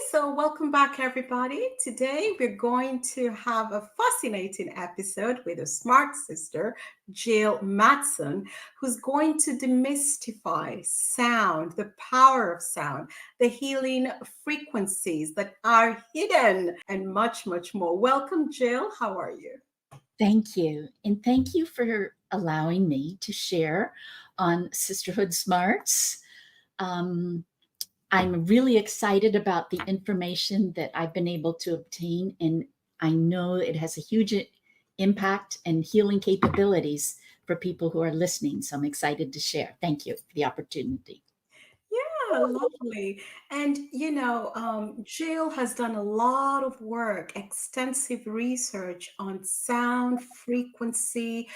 So welcome back, everybody. Today we're going to have a fascinating episode with a smart sister, Jill Mattson, who's going to demystify sound, the power of sound, the healing frequencies that are hidden, and much, much more. Welcome, Jill. How are you? Thank you. And thank you for allowing me to share on Sisterhood Smarts. Um, I'm really excited about the information that I've been able to obtain, and I know it has a huge impact and healing capabilities for people who are listening. So I'm excited to share. Thank you for the opportunity. Yeah, lovely. And Jill has done a lot of work, extensive research on sound frequency,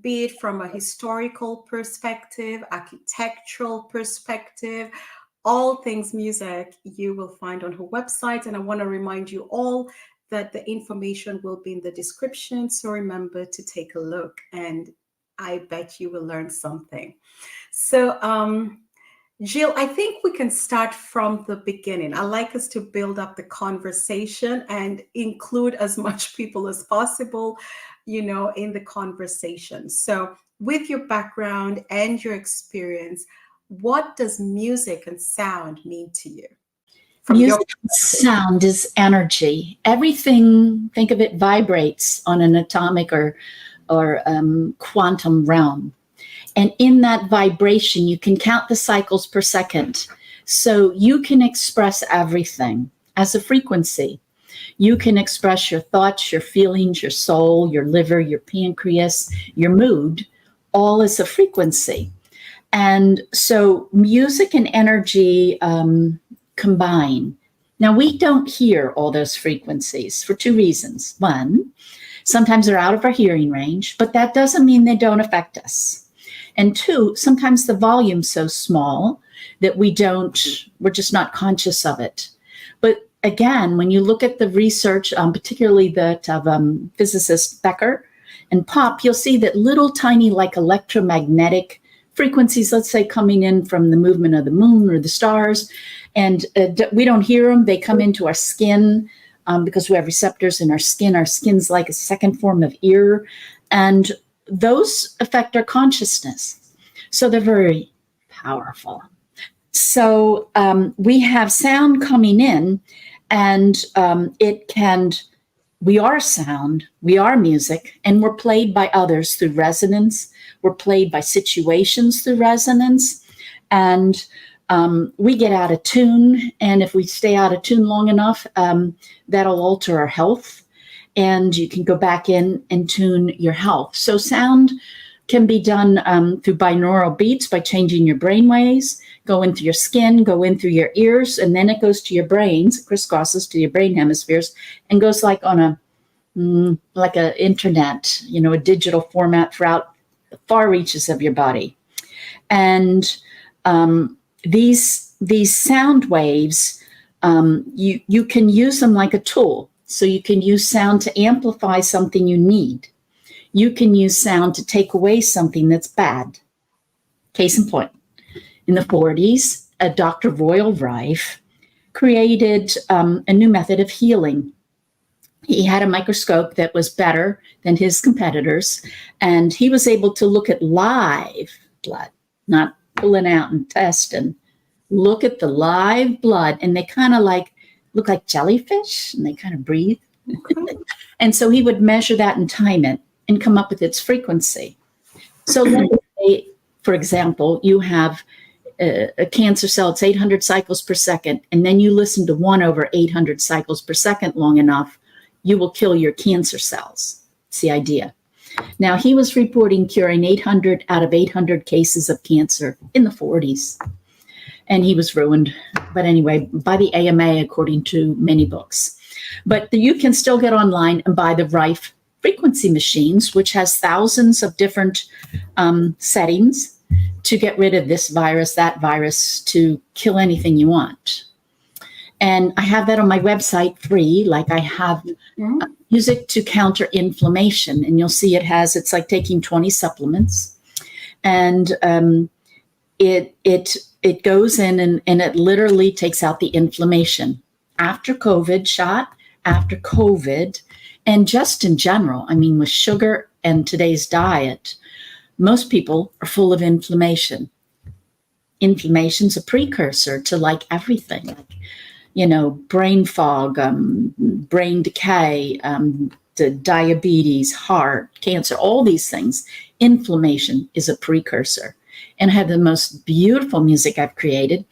be it from a historical perspective, architectural perspective, all things music you will find on her website. And I want to remind you all that the information will be in the description. So remember to take a look, and I bet you will learn something. So, Jill, I think we can start from the beginning. I like us to build up the conversation and include as much people as possible, in the conversation. So, with your background and your experience, what does music and sound mean to you? From your Music and sound is energy. Everything, think of it, vibrates on an atomic or quantum realm. And in that vibration, you can count the cycles per second. So you can express everything as a frequency. You can express your thoughts, your feelings, your soul, your liver, your pancreas, your mood, all as a frequency. And so music and energy combine. Now, we don't hear all those frequencies for two reasons. One, sometimes they're out of our hearing range, but that doesn't mean they don't affect us. And two, sometimes the volume's so small that we're just not conscious of it. But again, when you look at the research, particularly that of physicist Becker and Pop, you'll see that little tiny like electromagnetic frequencies, let's say coming in from the movement of the moon or the stars, and we don't hear them. They come into our skin because we have receptors in our skin. Our skin's like a second form of ear. And those affect our consciousness. So they're very powerful. So we have sound coming in, and we are sound, we are music, and we're played by others through resonance. We're played by situations through resonance, and we get out of tune. And if we stay out of tune long enough, that'll alter our health. And you can go back in and tune your health. So sound can be done through binaural beats by changing your brain waves, go in through your skin, go in through your ears, and then it goes to your brains, crisscrosses to your brain hemispheres, and goes like on a internet, a digital format throughout the far reaches of your body. And these sound waves, you can use them like a tool. So you can use sound to amplify something you need. You can use sound to take away something that's bad. Case in point, in the 40s, Dr. Royal Rife created a new method of healing. He had a microscope that was better than his competitors, and he was able to look at live blood, not pulling out and test, and look at the live blood, and they kind of look like jellyfish, and they kind of breathe. Okay. And so he would measure that and time it and come up with its frequency. So let's say, for example, you have a cancer cell, it's 800 cycles per second, and then you listen to 1/800 cycles per second long enough, you will kill your cancer cells. It's the idea. Now, he was reporting curing 800 out of 800 cases of cancer in the 40s. And he was ruined. But anyway, by the AMA, according to many books. But you can still get online and buy the Rife frequency machines, which has thousands of different settings to get rid of this virus, that virus, to kill anything you want. And I have that on my website free, like I have music to counter inflammation. And you'll see it's like taking 20 supplements. And it goes in and it literally takes out the inflammation. after COVID shot, after COVID, and just in general. I mean, with sugar and today's diet, most people are full of inflammation. Inflammation's a precursor to like everything, like, brain fog, brain decay, the diabetes, heart, cancer, all these things. Inflammation is a precursor. And I have the most beautiful music I've created.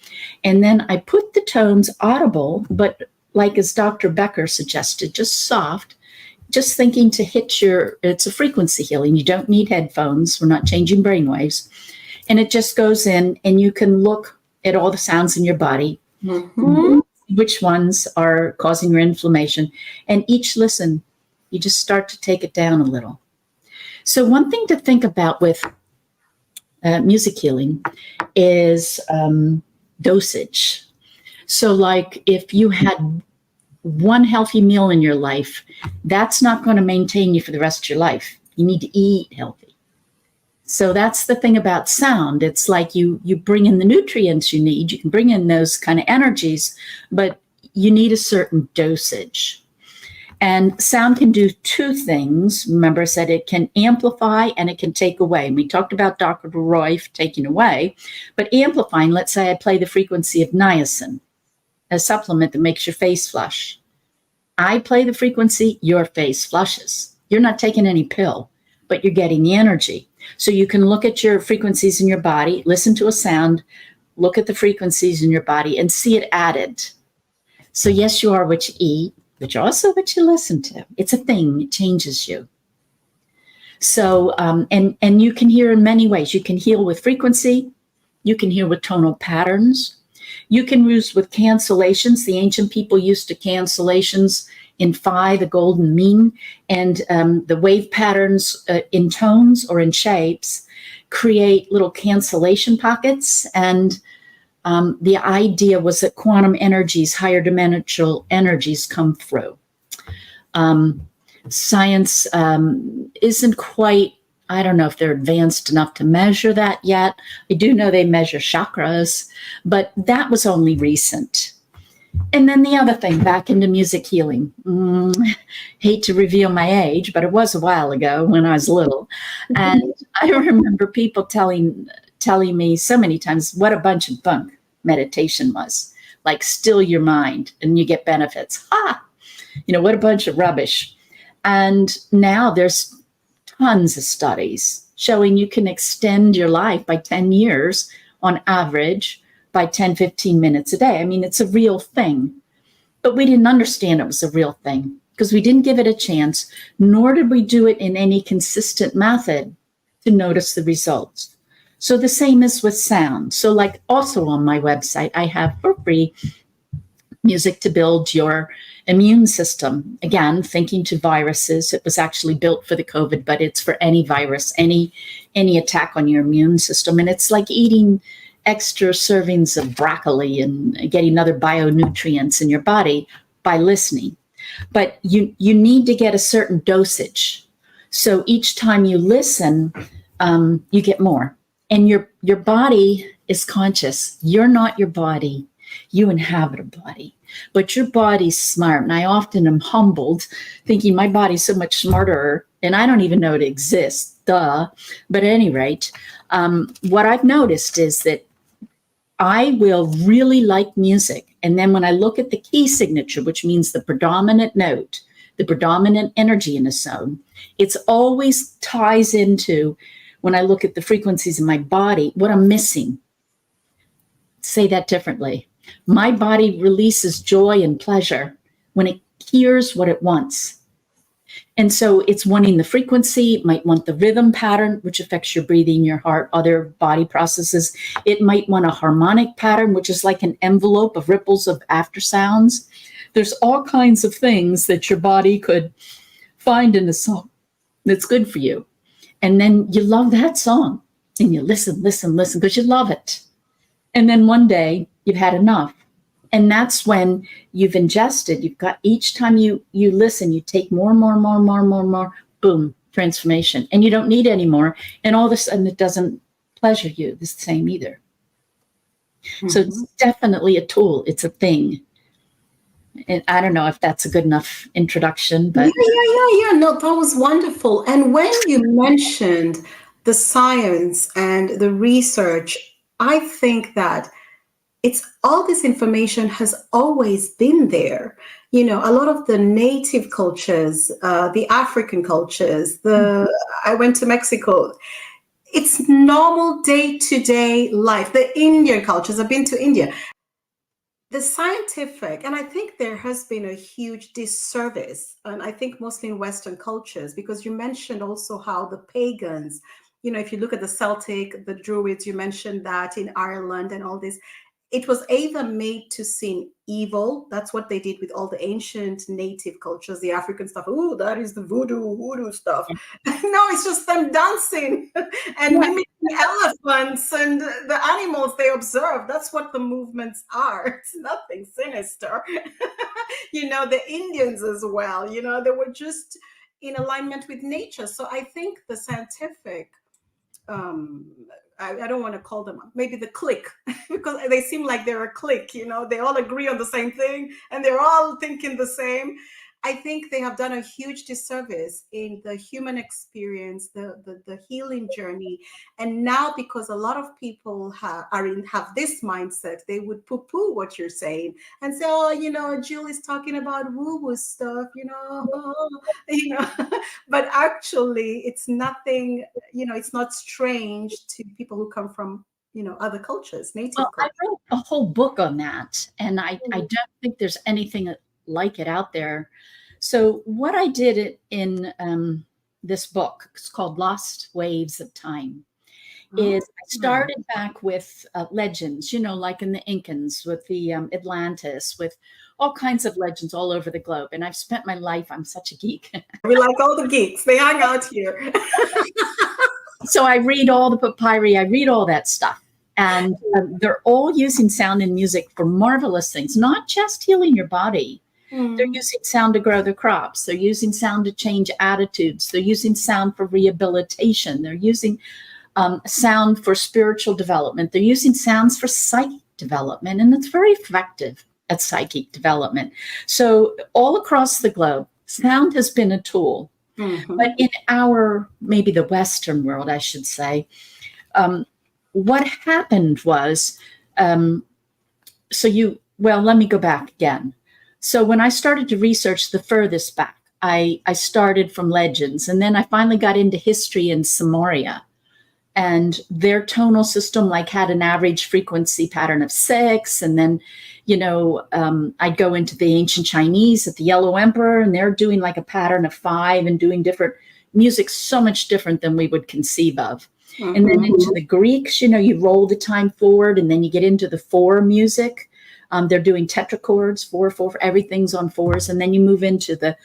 And then I put the tones audible, but like as Dr. Becker suggested, just soft, just thinking to hit it's a frequency healing. You don't need headphones. We're not changing brainwaves. And it just goes in, and you can look at all the sounds in your body, which ones are causing your inflammation. And each listen, you just start to take it down a little. So one thing to think about with music healing is dosage. So like if you had one healthy meal in your life, that's not going to maintain you for the rest of your life. You need to eat healthy. So that's the thing about sound. It's like you bring in the nutrients you need. You can bring in those kind of energies, but you need a certain dosage. And sound can do two things. Remember, I said it can amplify and it can take away. And we talked about Dr. Rife taking away, but amplifying, let's say I play the frequency of niacin, a supplement that makes your face flush. I play the frequency, your face flushes. You're not taking any pill, but you're getting the energy. So you can look at your frequencies in your body, listen to a sound, look at the frequencies in your body and see it added. So yes, you are what you eat, but you're also what you listen to. It's a thing. It changes you. So, and you can hear in many ways. You can heal with frequency. You can heal with tonal patterns. You can use with cancellations. The ancient people used to cancellations in phi, the golden mean, and the wave patterns in tones or in shapes create little cancellation pockets. And the idea was that quantum energies, higher dimensional energies come through. Science isn't quite, I don't know if they're advanced enough to measure that yet. I do know they measure chakras, but that was only recent. And then the other thing, back into music healing. Hate to reveal my age, but it was a while ago when I was little. And I remember people telling me so many times what a bunch of bunk meditation was. Like still your mind and you get benefits. What a bunch of rubbish. And now there's tons of studies showing you can extend your life by 10 years on average by 10, 15 minutes a day. I mean, it's a real thing. But we didn't understand it was a real thing because we didn't give it a chance, nor did we do it in any consistent method to notice the results. So the same is with sound. So like also on my website, I have for free music to build your immune system. Again, thinking to viruses. It was actually built for the COVID, but it's for any virus, any attack on your immune system. And it's like eating extra servings of broccoli and getting other bionutrients in your body by listening. But you need to get a certain dosage. So each time you listen, you get more. And your body is conscious. You're not your body. You inhabit a body. But your body's smart. And I often am humbled, thinking my body's so much smarter, and I don't even know it exists. Duh. But at any rate, what I've noticed is that I will really like music. And then when I look at the key signature, which means the predominant note, the predominant energy in a zone, it's always ties into, when I look at the frequencies in my body, what I'm missing. Say that differently. My body releases joy and pleasure when it hears what it wants. And so it's wanting the frequency. It might want the rhythm pattern, which affects your breathing, your heart, other body processes. It might want a harmonic pattern, which is like an envelope of ripples of after sounds. There's all kinds of things that your body could find in a song that's good for you. And then you love that song and you listen, because you love it. And then one day you've had enough. And that's when you've ingested, you've got, each time you listen, you take more, boom, transformation. And you don't need any more. And all of a sudden it doesn't pleasure you the same either. So it's definitely a tool. It's a thing. And I don't know if that's a good enough introduction, Yeah, but yeah, yeah, yeah. No, that was wonderful. And when you mentioned the science and the research, I think that it's all this information has always been there. You know, a lot of the native cultures, the African cultures, the I went to Mexico. It's normal day to day life. The Indian cultures, I've been to India. The scientific, and I think there has been a huge disservice, and I think mostly in Western cultures, because you mentioned also how the pagans, you know, if you look at the Celtic, the Druids, you mentioned that in Ireland and all this, it was either made to seem evil. That's what they did with all the ancient native cultures, the African stuff. Oh, that is the voodoo stuff. No, it's just them dancing and yeah, mimicking elephants and the animals they observe. That's what the movements are. It's nothing sinister. You know, the Indians as well, you know, they were just in alignment with nature. So I think the scientific um I don't want to call them maybe the clique because they seem like they're a clique, you know, they all agree on the same thing and they're all thinking the same. I think they have done a huge disservice in the human experience, the healing journey. And now, because a lot of people have this mindset, they would poo-poo what you're saying and say, oh, you know, Jill is talking about woo-woo stuff, you know, you know. But actually it's nothing, you know, it's not strange to people who come from, you know, other cultures, native well, I cultures. wrote a whole book on that, and I don't think there's anything like it out there. So what I did in this book, it's called Lost Waves of Time, is Oh, I started back with legends, you know, like in the Incans, with the Atlantis, with all kinds of legends all over the globe. And I've spent my life, I'm such a geek. we like all the geeks, they hang out here. So I read all the papyri, I read all that stuff. And they're all using sound and music for marvelous things, not just healing your body. They're Mm. using sound to grow the crops. They're using sound to change attitudes. They're using sound for rehabilitation. They're using sound for spiritual development. They're using sounds for psychic development, and it's very effective at psychic development. So, all across the globe, sound has been a tool. But Hmm. in our, maybe the Western world, I should say, um, what happened was, um, well, let me go back again. So when I started to research the furthest back, I started from legends, and then I finally got into history in Samaria. And their tonal system like had an average frequency pattern of 6. And then, you know, I'd go into the ancient Chinese at the Yellow Emperor, and they're doing like a pattern of 5 and doing different music, so much different than we would conceive of. And then Hmm. into the Greeks, you know, you roll the time forward, and then you get into the 4 music. They're doing tetrachords, 4, everything's on 4s. And then you move into the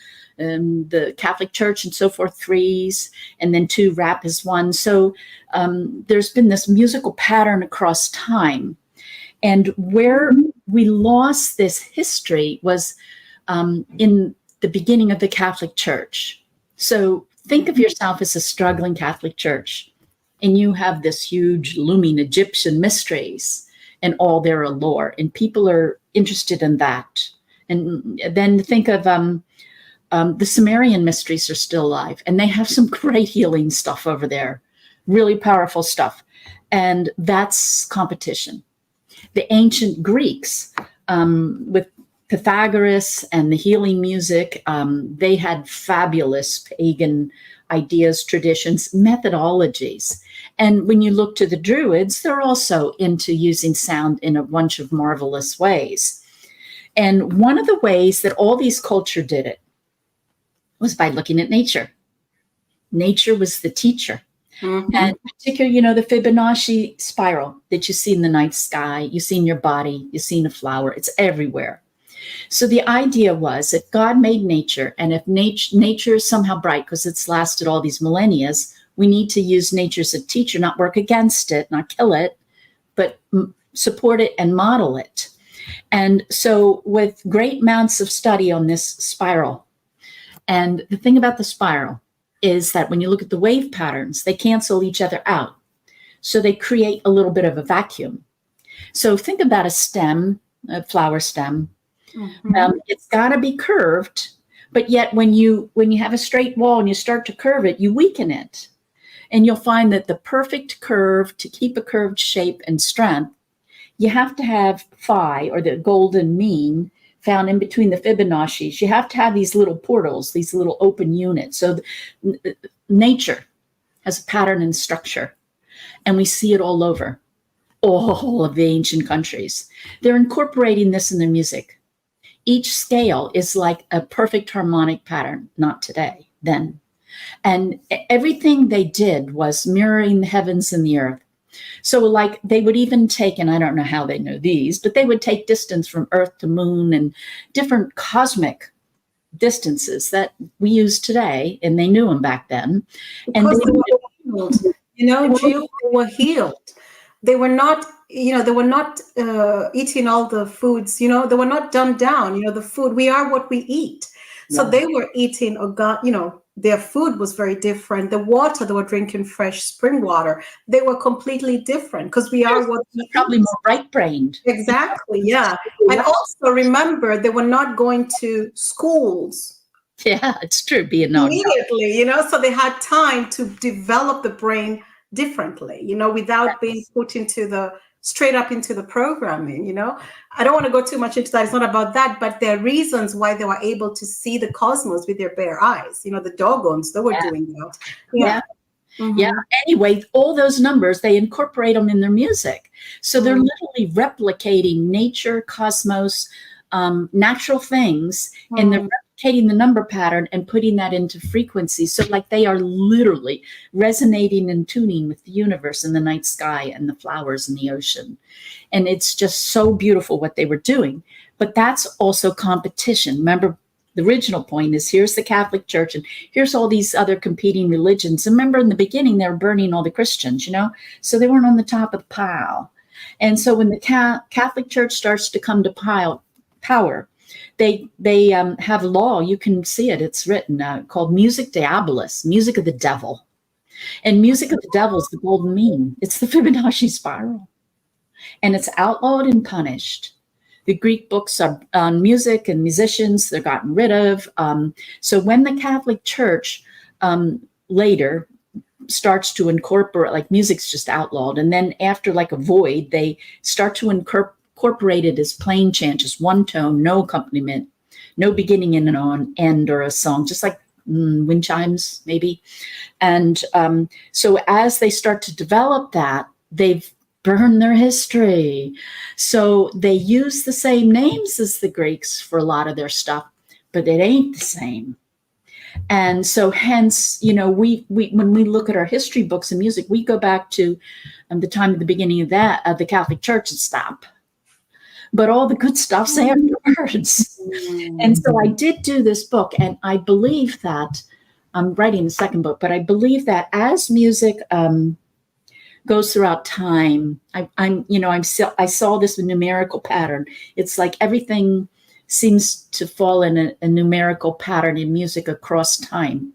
Catholic Church and so forth, 3s, and then 2 rap is 1. So there's been this musical pattern across time. And where we lost this history was in the beginning of the Catholic Church. So think of yourself as a struggling Catholic Church, and you have this huge looming Egyptian mysteries and all their allure, and people are interested in that. And then think of the Sumerian mysteries are still alive, and they have some great healing stuff over there, really powerful stuff. And that's competition. The ancient Greeks, with Pythagoras and the healing music, they had fabulous pagan ideas, traditions, methodologies. And when you look to the Druids, they're also into using sound in a bunch of marvelous ways. And one of the ways that all these cultures did it was by looking at nature. Nature was the teacher. Hmm. And particularly, you know, the Fibonacci spiral that you see in the night sky, you see in your body, you see in a flower, it's everywhere. So the idea was if God made nature, and if nature is somehow bright because it's lasted all these millennia, we need to use nature as a teacher, not work against it, not kill it, but support it and model it. And so with great amounts of study on this spiral, and the thing about the spiral is that when you look at the wave patterns, they cancel each other out. So they create a little bit of a vacuum. So think about a stem, a flower stem. Mm-hmm. It's got to be curved, but yet when you have a straight wall and you start to curve it, you weaken it. And you'll find that the perfect curve to keep a curved shape and strength, you have to have phi, or the golden mean, found in between the Fibonacci's. You have to have these little portals, these little open units. So nature has a pattern and structure, and we see it all over all of the ancient countries. They're incorporating this in their music. Each scale is like a perfect harmonic pattern, not today, then. And everything they did was mirroring the heavens and the earth. So, like, they would even take, and I don't know how they know these, but they would take distance from Earth to Moon and different cosmic distances that we use today, and they knew them back then. And Because they were healed, Jill, they were healed. They were not, they were not eating all the foods, they were not dumbed down, the food, we are what we eat. So yeah, they were eating, their food was very different. The water, they were drinking fresh spring water. They were completely different because we are what we probably eat. more right-brained. Exactly, yeah. And also remember, they were not going to schools Yeah, it's true. Being knocked out. immediately, so they had time to develop the brain differently, without being put into the straight up into the programming. I don't want to go too much into that. It's not about that, but there are reasons why they were able to see the cosmos with their bare eyes. The doggons, they were Yeah, doing that. yeah, Yeah. yeah. Mm-hmm. Anyway, all those numbers, they incorporate them in their music. So they're literally replicating nature, cosmos, natural things, and they're replicating the number pattern and putting that into frequency. So, like, they are literally resonating and tuning with the universe and the night sky and the flowers and the ocean. And it's just so beautiful what they were doing. But that's also competition. Remember, the original point is here's the Catholic Church and here's all these other competing religions. And remember, in the beginning, they were burning all the Christians, so they weren't on the top of the pile. And so when the Catholic Church starts to come to power, they have law. You can see it. It's written called Music Diabolus, music of the devil. And music of the devil is the golden mean. It's the Fibonacci spiral. And it's outlawed and punished. The Greek books are on music and musicians. They're gotten rid of. So when the Catholic Church later starts to incorporate, like, music's just outlawed. And then after, like, a void, they start to incorporate it as plain chant, just one tone, no accompaniment, no beginning and an end or a song, just like wind chimes, maybe. And so as they start to develop that, they've burned their history. So they use the same names as the Greeks for a lot of their stuff, but it ain't the same. And so hence, we when we look at our history books and music, we go back to the time of the beginning of that, of the Catholic Church, and stop. But all the good stuff's afterwards. And so I did do this book, and I believe that I'm writing the second book, but I believe that as music goes throughout time, I saw this numerical pattern. It's like everything seems to fall in a numerical pattern in music across time.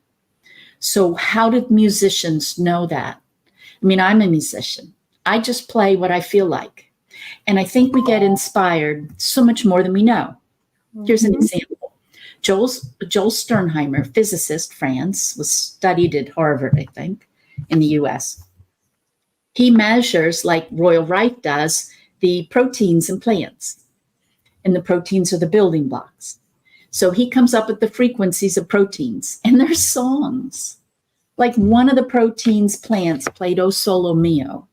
So how did musicians know that? I mean, I'm a musician. I just play what I feel like. And I think we get inspired so much more than we know. Here's an example. Joel Sternheimer, physicist, France, was studied at Harvard, I think, in the US. He measures, like Royal Rife does, the proteins in plants. And the proteins are the building blocks. So he comes up with the frequencies of proteins. And there's songs. Like one of the proteins plants played O Solo Mio.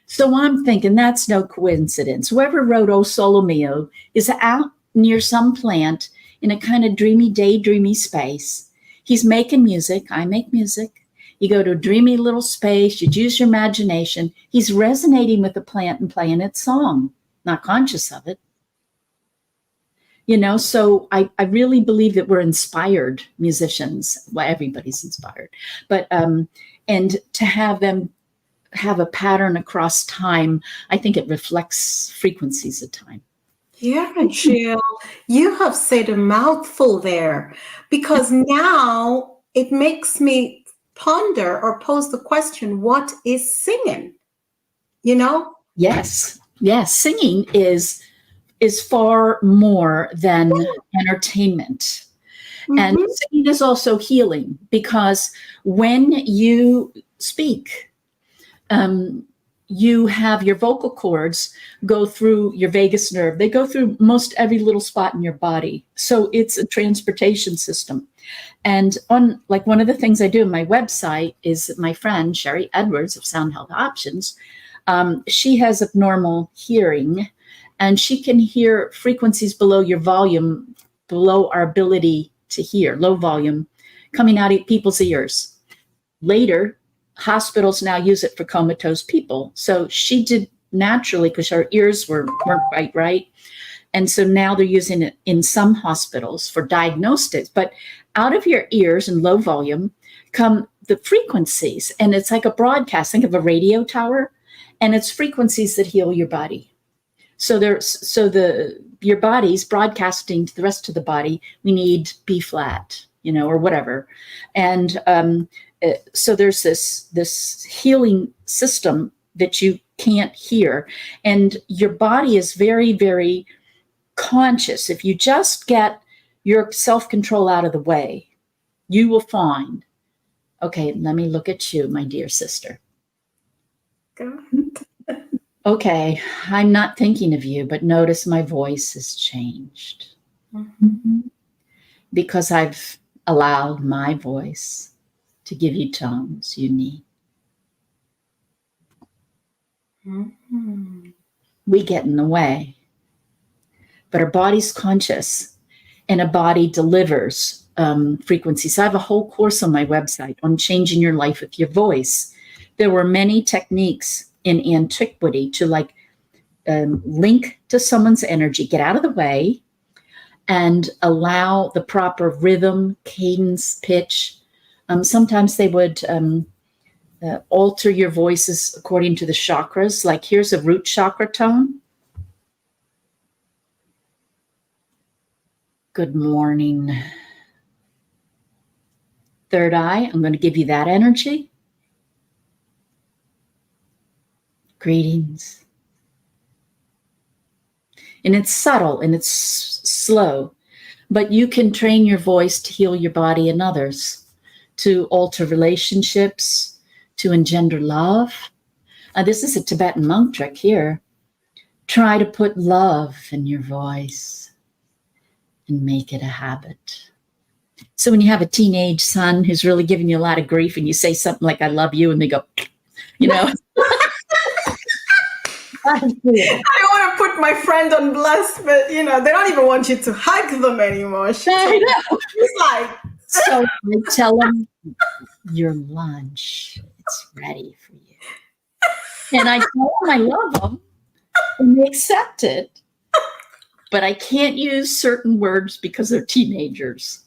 So I'm thinking that's no coincidence. Whoever wrote O Solo Mio is out near some plant in a kind of daydreamy space. He's making music. I make music. You go to a dreamy little space. You use your imagination. He's resonating with the plant and playing its song, not conscious of it. So I really believe that we're inspired musicians. Well, everybody's inspired. But, and to have them have a pattern across time, I think it reflects frequencies of time. Yeah, Jill, you have said a mouthful there, because now it makes me ponder or pose the question, what is singing? Yes. Singing is is far more than entertainment. And Mm-hmm. singing is also healing, because when you speak, you have your vocal cords go through your vagus nerve. They go through most every little spot in your body. So it's a transportation system. And on, like, one of the things I do on my website is my friend Sherry Edwards of Sound Health Options. She has abnormal hearing, and she can hear frequencies below your volume, below our ability to hear, low volume, coming out of people's ears. Later, hospitals now use it for comatose people. So she did naturally, because her ears weren't quite right. And so now they're using it in some hospitals for diagnostics. But out of your ears in low volume come the frequencies. And it's like a broadcast. Think of a radio tower, and it's frequencies that heal your body. So your body's broadcasting to the rest of the body. We need B flat, or whatever. And so there's this healing system that you can't hear. And your body is very, very conscious. If you just get your self-control out of the way, you will find, okay, let me look at you, my dear sister. Go ahead. Okay, I'm not thinking of you, but notice my voice has changed. Mm-hmm. Because I've allowed my voice to give you tones you need. Mm-hmm. We get in the way, but our body's conscious, and a body delivers frequencies. I have a whole course on my website on changing your life with your voice. There were many techniques in antiquity to link to someone's energy, get out of the way, and allow the proper rhythm, cadence, pitch. Sometimes they would alter your voices according to the chakras. Like, here's a root chakra tone. Good morning. Third eye, I'm going to give you that energy. Greetings. And it's subtle and it's slow, but you can train your voice to heal your body and others, to alter relationships, to engender love. This is a Tibetan monk trick here. Try to put love in your voice and make it a habit. So when you have a teenage son who's really giving you a lot of grief, and you say something like, I love you, and they go, I don't want to put my friend on blast, but they don't even want you to hug them anymore. She's like, so I tell them, your lunch, it's ready for you. And I tell them I love them, and they accept it, but I can't use certain words because they're teenagers.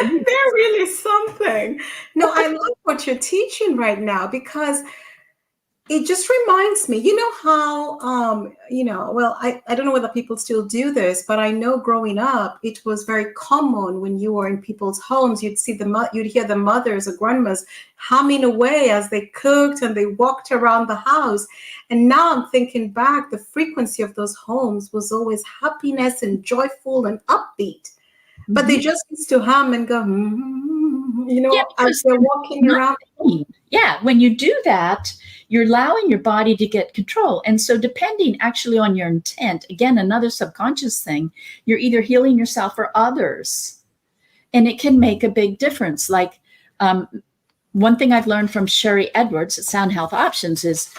They're really something. No, I love what you're teaching right now, because it just reminds me, how, well, I don't know whether people still do this, but I know growing up, it was very common when you were in people's homes, you'd hear the mothers or grandmas humming away as they cooked and they walked around the house. And now I'm thinking back, the frequency of those homes was always happiness and joyful and upbeat. But they just used to hum and go, as they're walking around. Yeah, when you do that, you're allowing your body to get control. And so depending actually on your intent, again, another subconscious thing, you're either healing yourself or others. And it can make a big difference. Like, one thing I've learned from Sherry Edwards at Sound Health Options is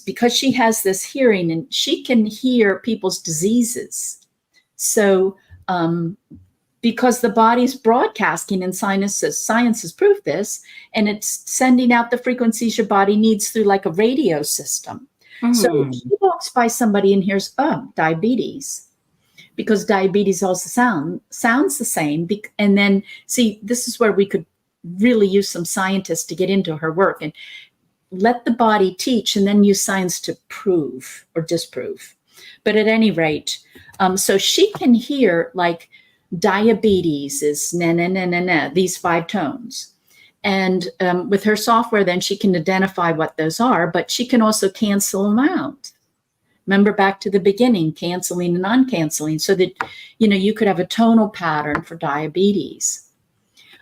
because she has this hearing, and she can hear people's diseases. So because the body's broadcasting, and science has proved this, and it's sending out the frequencies your body needs through like a radio system. So if she walks by somebody and hears, diabetes, because diabetes also sounds the same. And then, see, this is where we could really use some scientists to get into her work and let the body teach, and then use science to prove or disprove. But at any rate, so she can hear, like, diabetes is na na na na na, these 5 tones. And with her software, then she can identify what those are, but she can also cancel them out. Remember back to the beginning, canceling and non-canceling, so that, you could have a tonal pattern for diabetes.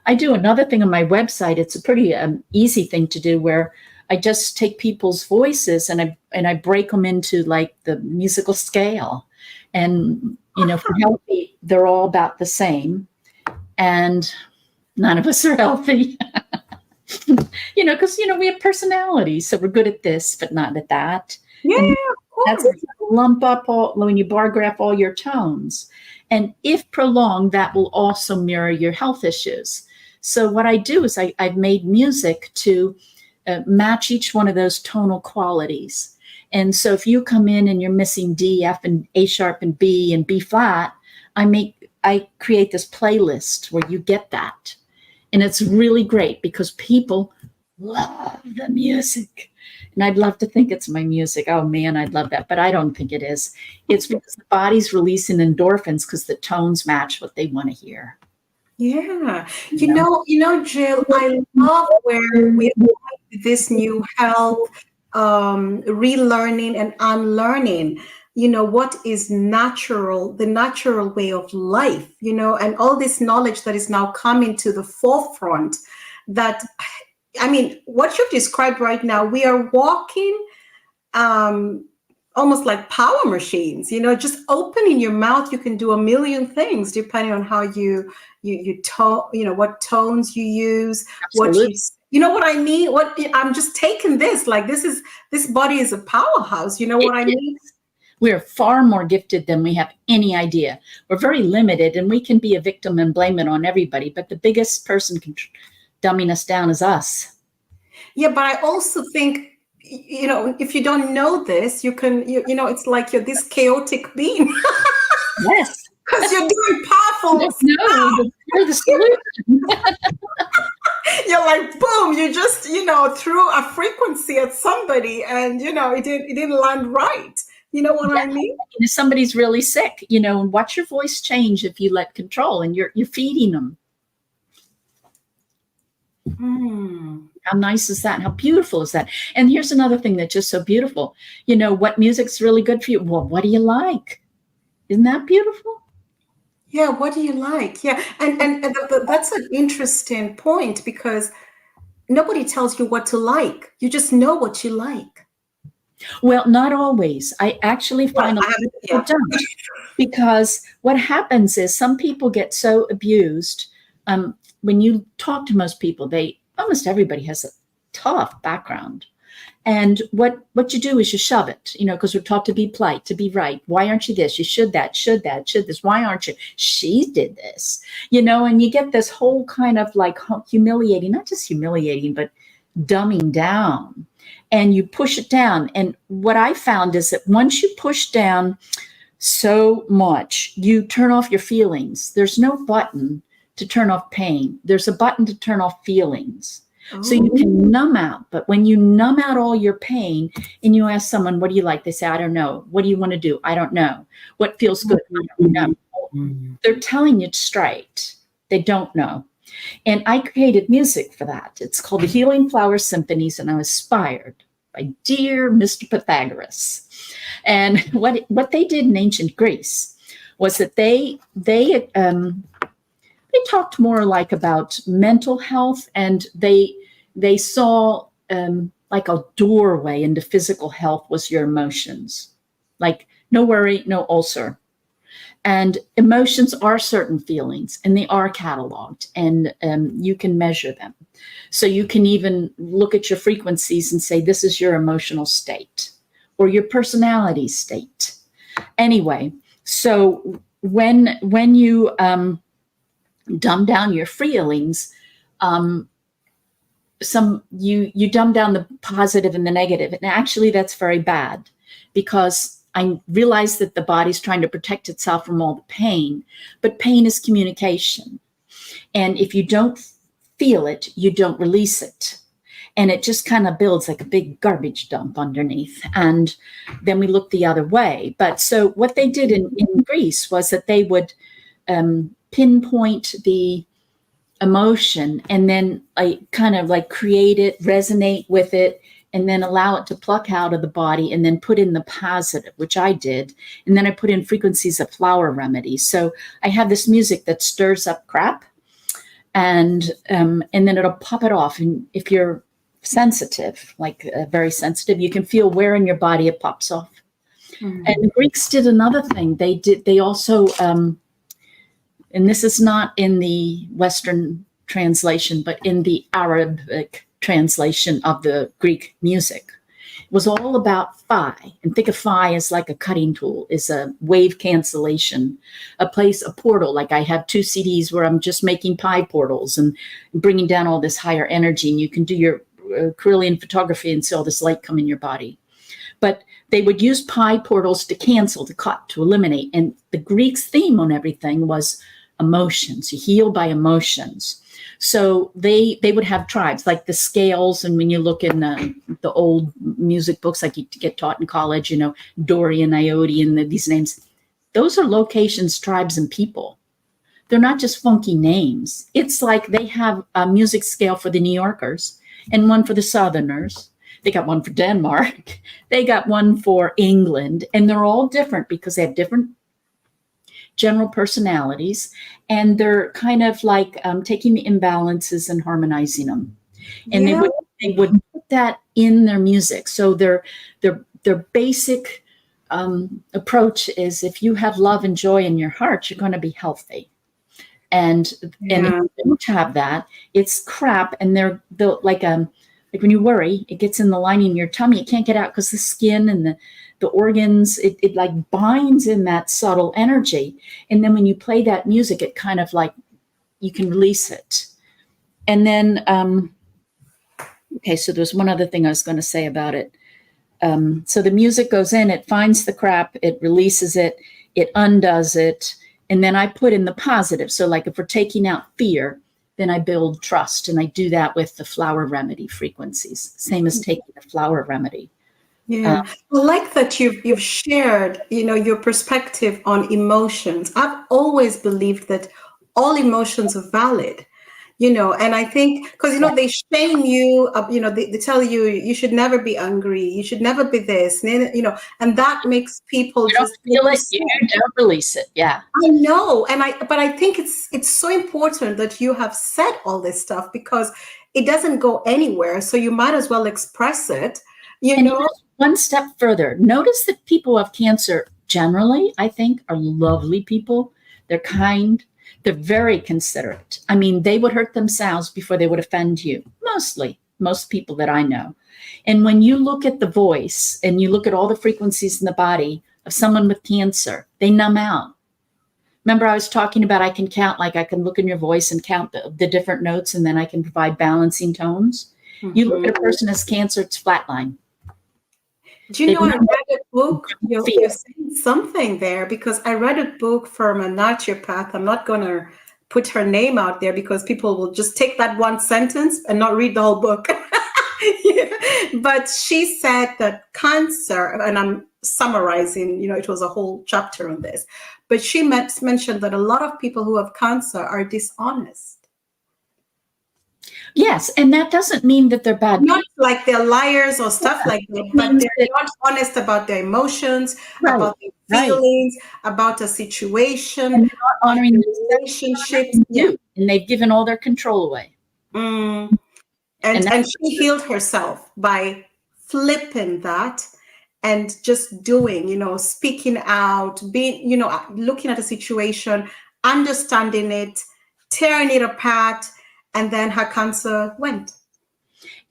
I do another thing on my website. It's a pretty easy thing to do, where I just take people's voices and I break them into like the musical scale. And, for healthy, they're all about the same. And none of us are healthy. Because, we have personalities. So we're good at this, but not at that. Yeah, And of that's course. lump up when you bar graph all your tones. And if prolonged, that will also mirror your health issues. So what I do is I've made music to match each one of those tonal qualities. And so if you come in and you're missing D, F, and A sharp and B flat, I create this playlist where you get that. And it's really great because people love the music. And I'd love to think it's my music. Oh man, I'd love that. But I don't think it is. It's because the body's releasing endorphins because the tones match what they want to hear. Yeah. You know? Jill, I love where we have this new health relearning and unlearning, what is natural, the natural way of life, and all this knowledge that is now coming to the forefront that, I mean, what you've described right now, we are walking almost like power machines, just opening your mouth. You can do a million things depending on how you tone, what tones you use, Absolutely. what I mean? What I'm just taking this, like this body is a powerhouse. You know what I mean? We're far more gifted than we have any idea. We're very limited, and we can be a victim and blame it on everybody. But the biggest person dumbing us down is us. Yeah, but I also think, if you don't know this, you can, it's like you're this chaotic being. Yes. Because you're doing powerful No, you're the solution. You're like, boom, you just, threw a frequency at somebody and, it didn't land right. You know what I mean? If somebody's really sick, watch your voice change if you let control, and you're feeding them. How nice is that? How beautiful is that? And here's another thing that's just so beautiful. What music's really good for you? Well, what do you like? Isn't that beautiful? Yeah, what do you like? Yeah, and that's an interesting point because nobody tells you what to like. You just know what you like. Well, not always. I actually find a lot of people don't, because what happens is some people get so abused. When you talk to most people, almost everybody has a tough background. And what you do is you shove it, because we're taught to be polite, to be right. Why aren't you this? You should that, should this. Why aren't you? She did this, and you get this whole kind of like humiliating, not just humiliating, but dumbing down. And you push it down. And what I found is that once you push down so much, you turn off your feelings. There's no button to turn off pain. There's a button to turn off feelings. So you can numb out. But when you numb out all your pain and you ask someone, what do you like? They say, I don't know. What do you want to do? I don't know. What feels good? I don't know. They're telling you straight. They don't know. And I created music for that. It's called the Healing Flower Symphonies, and I was inspired by dear Mr. Pythagoras. And what they did in ancient Greece was that they talked more like about mental health, and they saw like a doorway into physical health was your emotions. Like no worry, no ulcer. And emotions are certain feelings, and they are cataloged, and you can measure them. So you can even look at your frequencies and say, this is your emotional state or your personality state. Anyway, so when you dumb down your feelings, you dumb down the positive and the negative. And actually that's very bad, because I realize that the body's trying to protect itself from all the pain, but pain is communication. And if you don't feel it, you don't release it. And it just kind of builds like a big garbage dump underneath. And then we look the other way. But so what they did in Greece was that they would pinpoint the emotion, and then I kind of like create it, resonate with it, and then allow it to pluck out of the body, and then put in the positive, which I did. And then I put in frequencies of flower remedies. So I have this music that stirs up crap, and then it'll pop it off. And if you're sensitive, like very sensitive, you can feel where in your body it pops off. And the Greeks did another thing. They also, and this is not in the Western translation, but in the Arabic translation of the Greek music, it was all about phi. And think of phi as like a cutting tool, is a wave cancellation, a portal. Like I have 2 CDs where I'm just making pi portals and bringing down all this higher energy. And you can do your Carillion photography and see all this light come in your body. But they would use pi portals to cancel, to cut, to eliminate. And the Greeks' theme on everything was emotions. You heal by emotions. So they would have tribes like the scales. And when you look in the old music books, like you get taught in college, Dorian, Iodian, these names, those are locations, tribes, and people. They're not just funky names. It's like they have a music scale for the New Yorkers and one for the Southerners. They got one for Denmark. They got one for England. And they're all different because they have different general personalities. And they're kind of like taking the imbalances and harmonizing them. And Yeah. they would put that in their music. So their basic approach is, if you have love and joy in your heart, you're going to be healthy. And if you don't have that, it's crap. And they're like when you worry, it gets in the lining of your tummy. It can't get out because the skin and the organs, it like binds in that subtle energy. And then when you play that music, it kind of like, you can release it. And then, okay, so there's one other thing I was going to say about it. So the music goes in, it finds the crap, it releases it, it undoes it. And then I put in the positive. So like if we're taking out fear, then I build trust. And I do that with the flower remedy frequencies, same as taking the flower remedy. Yeah, I like that you've shared, your perspective on emotions. I've always believed that all emotions are valid, and I think because they shame you, they tell you you should never be angry, you should never be this, and that makes people You don't just feel it, you don't release it. Yeah. I know, but I think it's so important that you have said all this stuff because it doesn't go anywhere. So you might as well express it, And one step further, notice that people who have cancer generally, I think, are lovely people. They're kind. They're very considerate. I mean, they would hurt themselves before they would offend you. Most people that I know. And when you look at the voice and you look at all the frequencies in the body of someone with cancer, they numb out. Remember, I was talking about I can count, like I can look in your voice and count the different notes, and then I can provide balancing tones. Mm-hmm. You look at a person as cancer, it's flatline. Do you know, I read a book, you're saying something there, because I read a book from a naturopath. I'm not going to put her name out there because people will just take that one sentence and not read the whole book. But she said that cancer, and I'm summarizing, it was a whole chapter on this, but she mentioned that a lot of people who have cancer are dishonest. Yes, and that doesn't mean that they're bad. Not like they're liars or stuff like that, but they're not honest about their emotions, about their feelings, about a situation, and they're not honoring the relationships. Yeah. And they've given all their control away. And she healed herself by flipping that and just doing, speaking out, being, looking at a situation, understanding it, tearing it apart, and then her cancer went.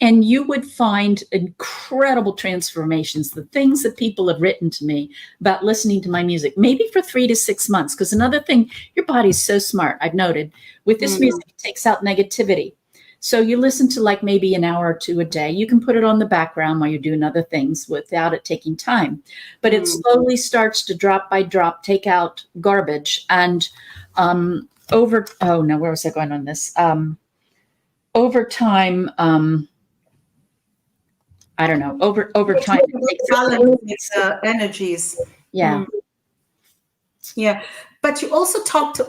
And you would find incredible transformations, the things that people have written to me about listening to my music, maybe for 3 to 6 months. Because another thing, your body's so smart, I've noted, with this music, it takes out negativity. So you listen to like maybe an hour or 2 a day. You can put it on the background while you're doing other things without it taking time. But it slowly starts to drop by drop, take out garbage. And where was I going on this? Over time, I don't know, over time. Balance energies. Yeah. Yeah. But you also talked,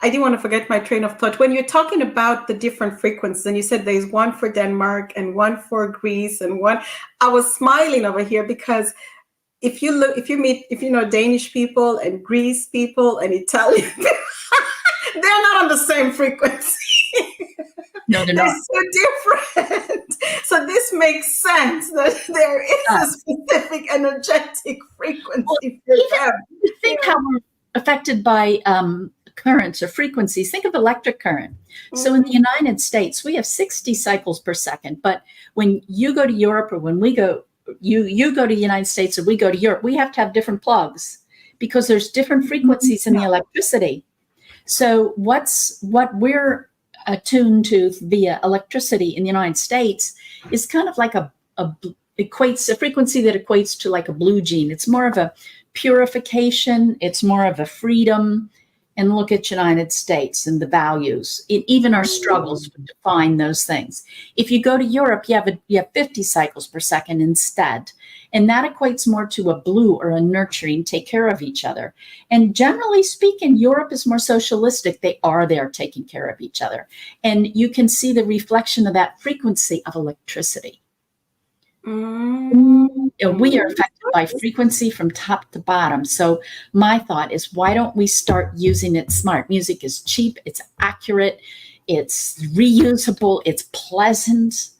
I didn't want to forget my train of thought. When you're talking about the different frequencies, and you said there's one for Denmark and one for Greece and one, I was smiling over here because if you look, if you know Danish people and Greece people and Italian, they're not on the same frequency. No, they're They're not. so different. So this makes sense that there is a specific energetic Well, frequency for even them. you think how we're affected by currents or frequencies. Think of electric current. So in the United States, we have 60 cycles per second. But when you go to Europe, or when we go, you go to the United States or we go to Europe, we have to have different plugs because there's different frequencies in the electricity. So what we're attuned to via electricity in the United States is kind of like equates a frequency that equates to like a blue gene. It's more of a purification. It's more of a freedom. And look at United States and the values, even our struggles to define those things. If you go to Europe, you have 50 cycles per second instead. And that equates more to a blue or a nurturing, take care of each other. And generally speaking, Europe is more socialistic. They are there taking care of each other. And you can see the reflection of that frequency of electricity. We are affected by frequency from top to bottom. So my thought is, why don't we start using it smart? Music is cheap, it's accurate, it's reusable, it's pleasant.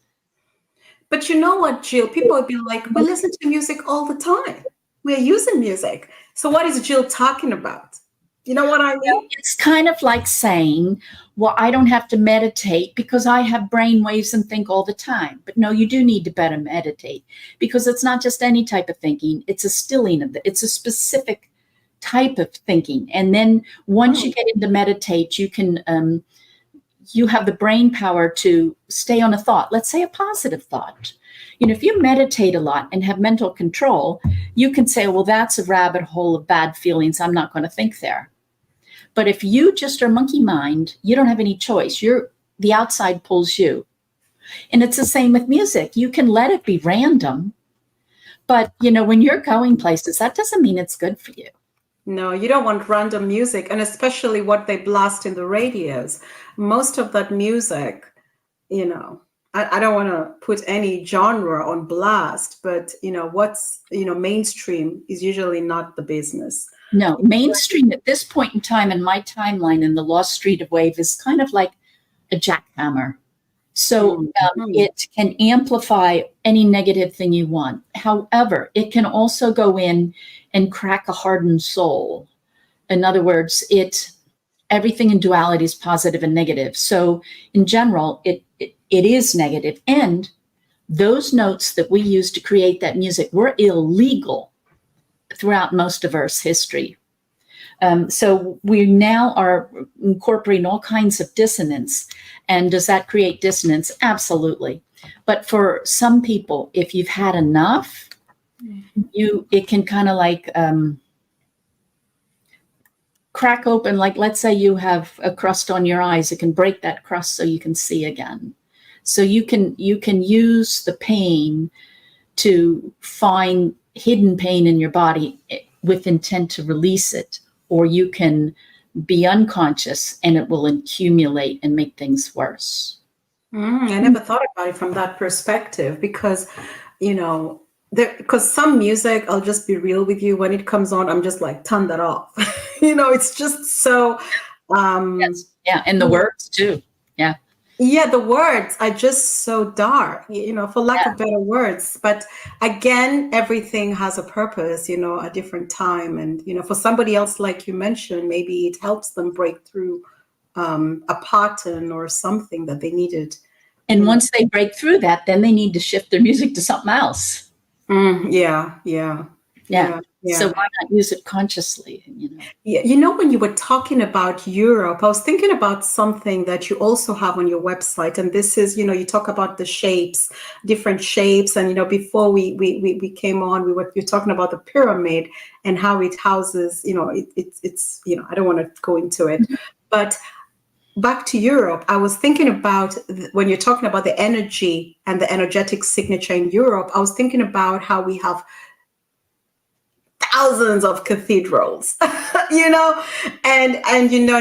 But you know what, Jill? People would be like, we listen to music all the time. We're using music. So what is Jill talking about? You know what I mean? It's kind of like saying, well, I don't have to meditate because I have brain waves and think all the time. But no, you do need to better meditate, because it's not just any type of thinking. It's a stilling of it's a specific type of thinking. And then once you get into meditate, you can, you have the brain power to stay on a thought, let's say a positive thought. If you meditate a lot and have mental control, you can say, well, that's a rabbit hole of bad feelings. I'm not going to think there. But if you just are monkey mind, you don't have any choice. The outside pulls you. And it's the same with music. You can let it be random, but when you're going places, that doesn't mean it's good for you. No, you don't want random music, and especially what they blast in the radios. Most of that music, I don't want to put any genre on blast, but what's mainstream is usually not the business. No, mainstream at this point in time in my timeline in the lost street of wave is kind of like a jackhammer. So it can amplify any negative thing you want. However, it can also go in and crack a hardened soul. In other words, everything in duality is positive and negative. So in general, it is negative. And those notes that we use to create that music were illegal throughout most of Earth's history. So we now are incorporating all kinds of dissonance. And does that create dissonance? Absolutely. But for some people, if you've had enough, it can kind of like crack open. Like, let's say you have a crust on your eyes, it can break that crust so you can see again. So you can use the pain to find hidden pain in your body with intent to release it, or you can be unconscious and it will accumulate and make things worse. I never thought about it from that perspective, because because some music, I'll just be real with you, when it comes on, I'm just like, turn that off. It's just so yes. Yeah, and the words too. Yeah, the words are just so dark, for lack of better words. But again, everything has a purpose, a different time. And, for somebody else, like you mentioned, maybe it helps them break through a pattern or something that they needed. And once they break through that, then they need to shift their music to something else. Yeah. So why not use it consciously? Yeah, when you were talking about Europe, I was thinking about something that you also have on your website, and this is, you talk about the shapes, different shapes, and before we came on, you're talking about the pyramid and how it houses, it's I don't want to go into it, but back to Europe, I was thinking about when you're talking about the energy and the energetic signature in Europe, I was thinking about how we have thousands of cathedrals, you know, and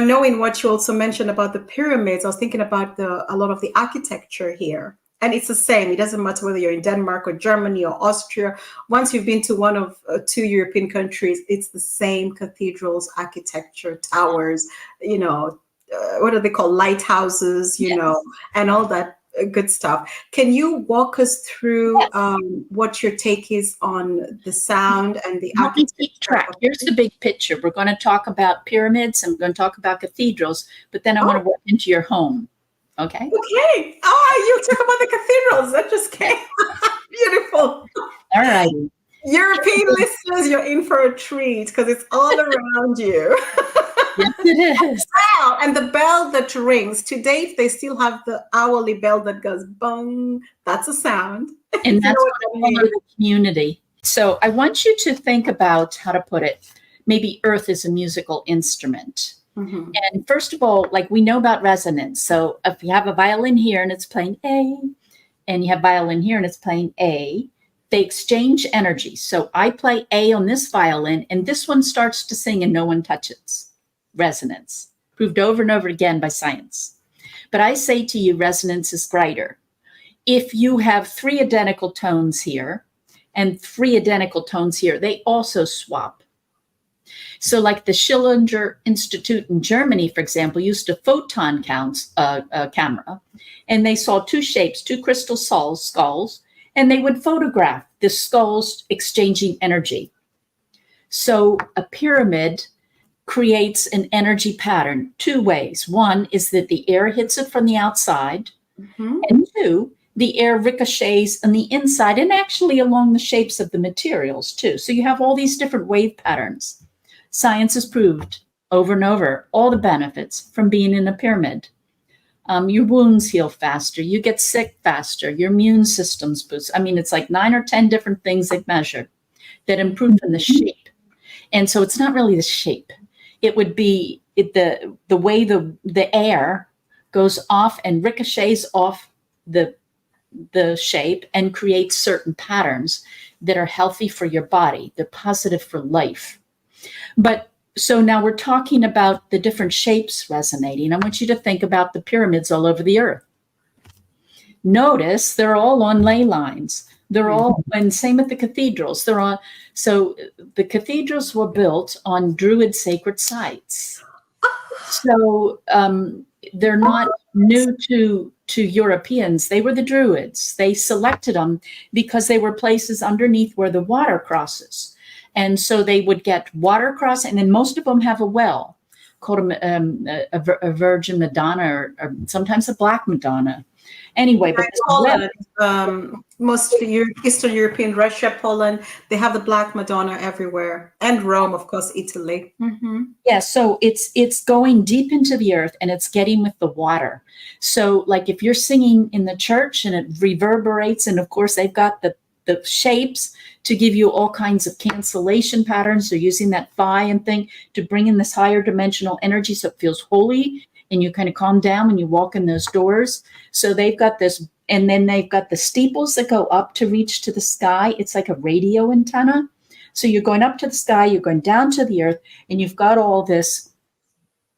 knowing what you also mentioned about the pyramids, I was thinking about a lot of the architecture here. And it's the same. It doesn't matter whether you're in Denmark or Germany or Austria. Once you've been to one of two European countries, it's the same cathedrals, architecture, towers, what are they called? Lighthouses, Yes. and all that good stuff. Can you walk us through Yes. what your take is on the sound and the Let me keep architecture track. of Here's the big picture. We're going to talk about pyramids and we're going to talk about cathedrals, but then I want Oh, to work into your home. Okay. okay. Oh, you talk about the cathedrals. That just Yeah. came. Beautiful. All right. European listeners, you're in for a treat because it's all around you. Yes, it is. Wow. And the bell that rings. To date, they still have the hourly bell that goes bong. That's a sound. And If you know that's what what that I call means. the community. So I want you to think about how to put it. Maybe earth is a musical instrument. Mhm. And first of all, like we know about resonance. So if you have a violin here and it's playing A, and you have violin here and it's playing A, they exchange energy. So I play A on this violin, and this one starts to sing and no one touches. Resonance, proved over and over again by science. But I say to you, resonance is brighter. If you have three identical tones here and three identical tones here, they also swap. So, like the Schillinger Institute in Germany, for example, used a photon camera, and they saw two shapes, two crystal skulls, and they would photograph the skulls exchanging energy. So, a pyramid creates an energy pattern two ways. One is that the air hits it from the outside, Mhm. and two, the air ricochets on the inside and actually along the shapes of the materials too. So you have all these different wave patterns. Science has proved over and over all the benefits from being in a pyramid. Your wounds heal faster, you get sick faster, your immune system's boost. I mean, it's like 9 or 10 different things they've measured that improve in the shape. And so it's not really the shape. It would be the way the air goes off and ricochets off the shape and creates certain patterns that are healthy for your body. They're positive for life. But so now we're talking about the different shapes resonating. I want you to think about the pyramids all over the earth. Notice they're all on ley lines. They're all, and same with the cathedrals. They're on, so the cathedrals were built on Druid sacred sites. So they're not new to Europeans. They were the Druids. They selected them because they were places underneath where the water crosses. And so they would get water cross, and then most of them have a well called a Virgin Madonna, or sometimes a Black Madonna. Anyway, but this well, Poland, mostly Eastern European, Russia, Poland, they have the Black Madonna everywhere, and Rome, of course, Italy. Hmm. yeah, so it's going deep into the earth and it's getting with the water. So like if you're singing in the church and it reverberates, and of course they've got the shapes to give you all kinds of cancellation patterns. They're using that phi and thing to bring in this higher dimensional energy so it feels holy and you kind of calm down when you walk in those doors. So they've got this, and then they've got the steeples that go up to reach to the sky. It's like a radio antenna. So you're going up to the sky, you're going down to the earth, and you've got all this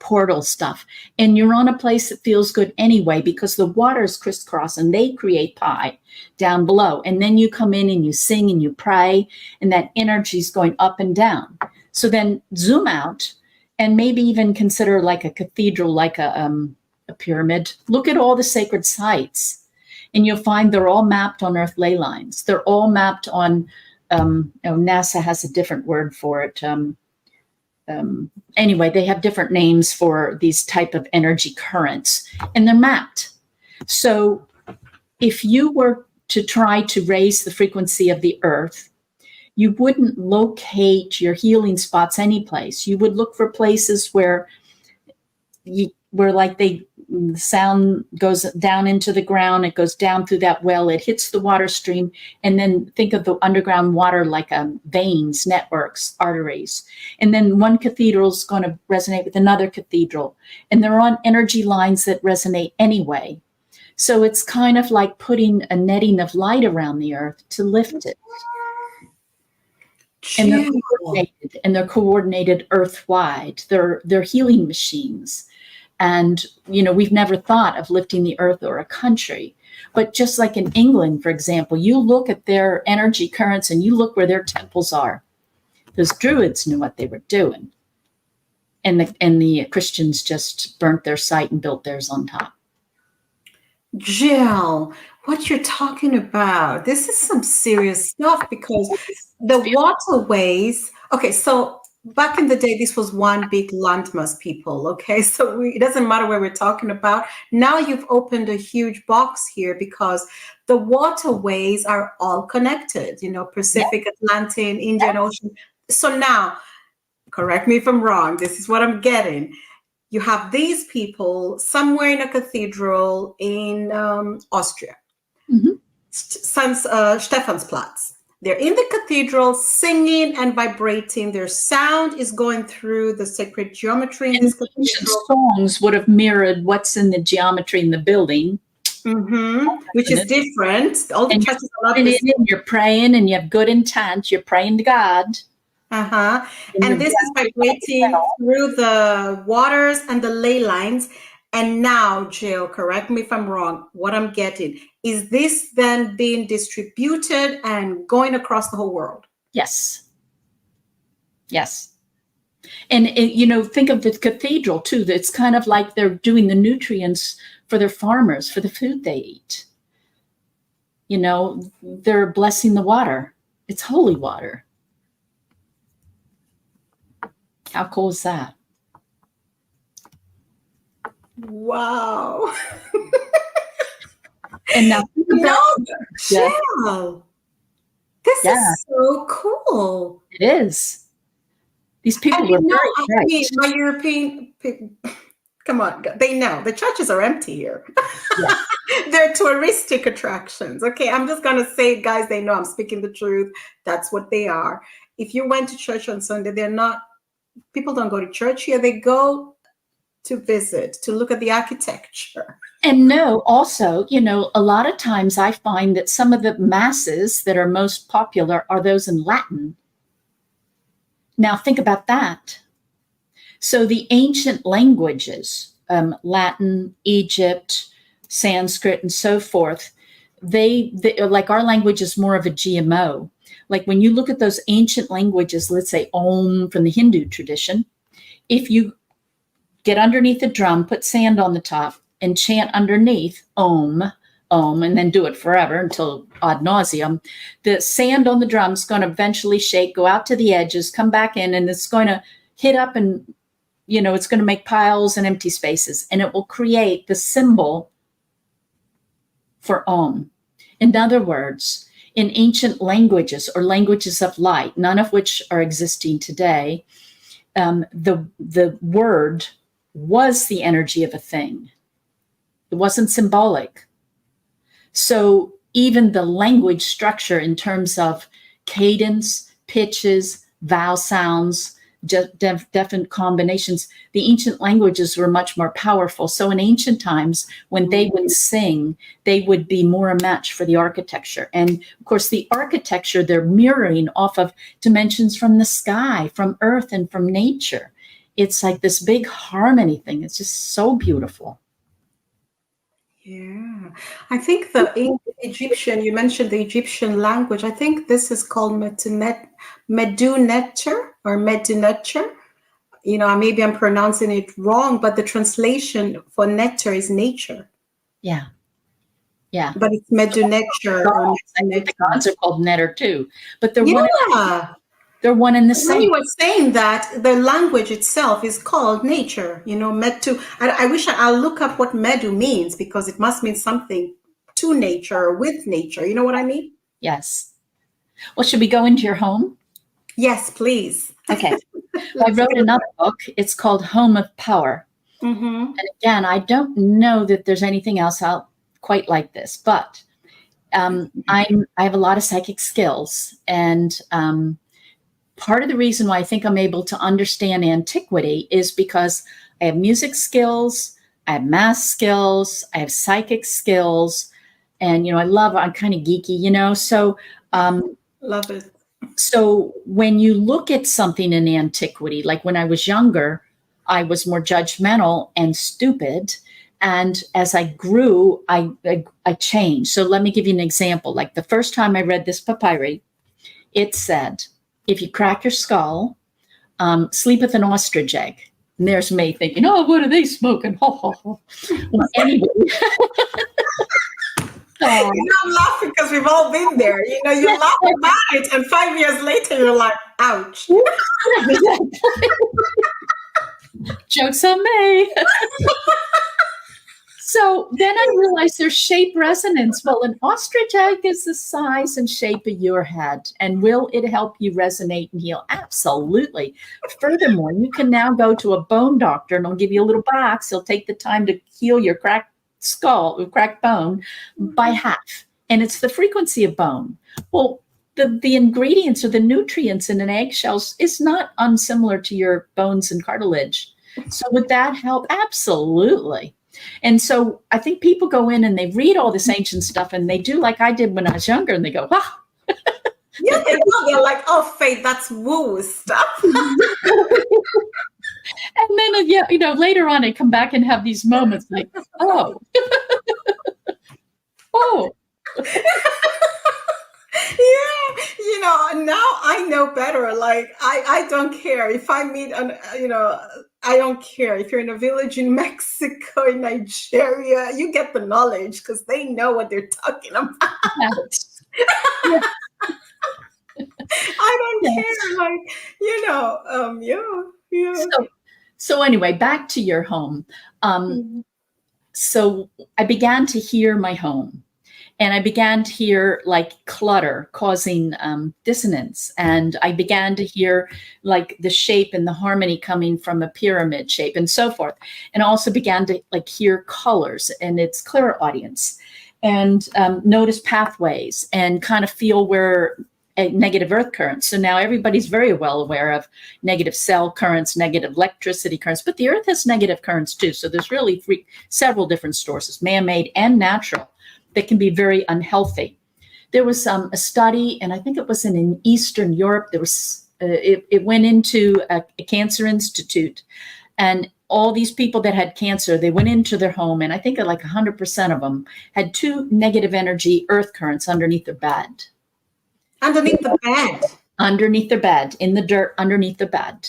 portal stuff. And you're on a place that feels good anyway because the waters crisscross and they create pi down below. And then you come in and you sing and you pray, and that energy is going up and down. So then zoom out and maybe even consider like a cathedral, like a pyramid. Look at all the sacred sites, and you'll find they're all mapped on Earth ley lines. They're all mapped on, NASA has a different word for it. Anyway, they have different names for these type of energy currents, and they're mapped. So if you were to try to raise the frequency of the Earth, you wouldn't locate your healing spots anyplace. You would look for places where like the sound goes down into the ground, it goes down through that well, it hits the water stream, and then think of the underground water like veins, networks, arteries. And then one cathedral is going to resonate with another cathedral, and they're on energy lines that resonate anyway. So it's kind of like putting a netting of light around the earth to lift it. and they're Jill. coordinated, and they're coordinated earthwide. They're healing machines. And, we've never thought of lifting the earth or a country. But just like in England, for example, you look at their energy currents and you look where their temples are. Those druids knew what they were doing. And the Christians just burnt their site and built theirs on top. Jill, what you're talking about, this is some serious stuff because the waterways, okay, so back in the day, this was one big landmass, people, okay? So it doesn't matter where we're talking about. Now you've opened a huge box here because the waterways are all connected, Pacific, Atlantic, Indian Ocean. So now, correct me if I'm wrong, this is what I'm getting. You have these people somewhere in a cathedral in Austria, Mhm. Stephansplatz. They're in the cathedral singing and vibrating. Their sound is going through the sacred geometry in And this ancient cathedral. songs would have mirrored what's in the geometry in the building. Which is different. All the And churches you're are not the in and you're praying and you have good intent. You're praying to God. Uh-huh. And And you're this is vibrating through the waters and the ley lines. And now, Jill, correct me if I'm wrong, what I'm getting, is this then being distributed and going across the whole world? Yes. Yes. And, think of the cathedral too. It's kind of like they're doing the nutrients for their farmers, for the food they eat. They're blessing the water. It's holy water. How cool is that? Wow. And now, No, yeah, Jill, this yeah, is so cool. it is. These people And were very I bright. mean, my European people, come on, they know the churches are empty here. Yeah. They're touristic attractions. Okay, I'm just gonna say, guys, they know I'm speaking the truth. That's what they are. If you went to church on Sunday, they're not. People don't go to church here. They go to visit, to look at the architecture. And no, also, a lot of times I find that some of the masses that are most popular are those in Latin. Now, think about that. So the ancient languages, Latin, Egypt, Sanskrit, and so forth, they like our language is more of a GMO. Like when you look at those ancient languages, let's say Om from the Hindu tradition, if you get underneath a drum, put sand on the top, and chant underneath Om, Om, and then do it forever until ad nauseum, the sand on the drum is going to eventually shake, go out to the edges, come back in, and it's going to hit up and, it's going to make piles and empty spaces, and it will create the symbol for Om. In other words, in ancient languages or languages of light, none of which are existing today, the word was the energy of a thing. It wasn't symbolic. So even the language structure in terms of cadence, pitches, vowel sounds, definite combinations, the ancient languages were much more powerful. So in ancient times, when they would sing, they would be more a match for the architecture. And of course, the architecture, they're mirroring off of dimensions from the sky, from earth, and from nature. It's like this big harmony thing. It's just so beautiful. Yeah, I think in Egyptian, you mentioned the Egyptian language. I think this is called Medu or Medu. Maybe I'm pronouncing it wrong, but the translation for nectar is nature. Yeah. Yeah. But it's Medu or I think the gods are called Netter too, but they're Yeah. they're one and the When same. you were saying that, the language itself is called nature, Medu. I wish I'll look up what Medu means because it must mean something to nature or with nature. You know what I mean? Yes. Well, should we go into your home? Yes, please. Okay. I wrote another book. It's called Home of Power. Mm-hmm. And again, I don't know that there's anything else out quite like this, but I have a lot of psychic skills, and part of the reason why I think I'm able to understand antiquity is because I have music skills, I have math skills, I have psychic skills, and I'm kind of geeky, so Love it. So when you look at something in antiquity, like when I was younger, I was more judgmental and stupid. And as I grew, I changed. So let me give you an example. Like the first time I read this papyri, it said, if you crack your skull, sleep with an ostrich egg. And there's me thinking, oh, what are they smoking? Ho, ho, ho. Well, anyway. I'm laughing because we've all been there. You laugh about it, and 5 years later, you're like, ouch. Joke's on me. So then I realized there's shape resonance. Well, an ostrich egg is the size and shape of your head. And will it help you resonate and heal? Absolutely. Furthermore, you can now go to a bone doctor and he'll give you a little box. He'll take the time to heal your cracked skull, cracked bone by half. And it's the frequency of bone. Well, the ingredients or the nutrients in an eggshell is not unsimilar to your bones and cartilage. So would that help? Absolutely. And so I think people go in and they read all this ancient stuff and they do like I did when I was younger and they go, wow. Yeah, they're like, oh, Faith, that's woo stuff. And then, later on I come back and have these moments like, oh, oh. Yeah, now I know better. Like, I don't care if I meet I don't care if you're in a village in Mexico, in Nigeria, you get the knowledge because they know what they're talking about. Yeah. I don't care. Like, yeah. So anyway, back to your home. So I began to hear my home. And I began to hear like clutter causing dissonance. And I began to hear like the shape and the harmony coming from a pyramid shape and so forth. And also began to like hear colors and its clairaudience and notice pathways and kind of feel where negative earth currents. So now everybody's very well aware of negative cell currents, negative electricity currents, but the earth has negative currents too. So there's really several different sources, man-made and natural, that can be very unhealthy. There was a study, and I think it was in Eastern Europe. There was it went into a cancer institute, and all these people that had cancer, they went into their home, and I think like 100% of them had 2 negative energy earth currents underneath their bed. Underneath the bed? Underneath their bed, in the dirt underneath the bed.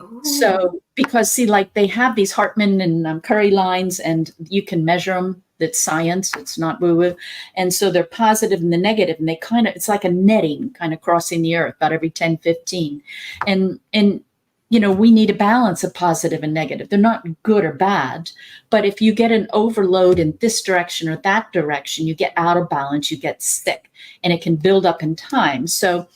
Ooh. So, because see, like they have these Hartman and Curry lines, and you can measure them. That's science. It's not woo-woo. And so they're positive and the negative, and they it's like a netting kind of crossing the earth about every 10, 15. And we need a balance of positive and negative. They're not good or bad, but if you get an overload in this direction or that direction, you get out of balance, you get sick, and it can build up in time. So,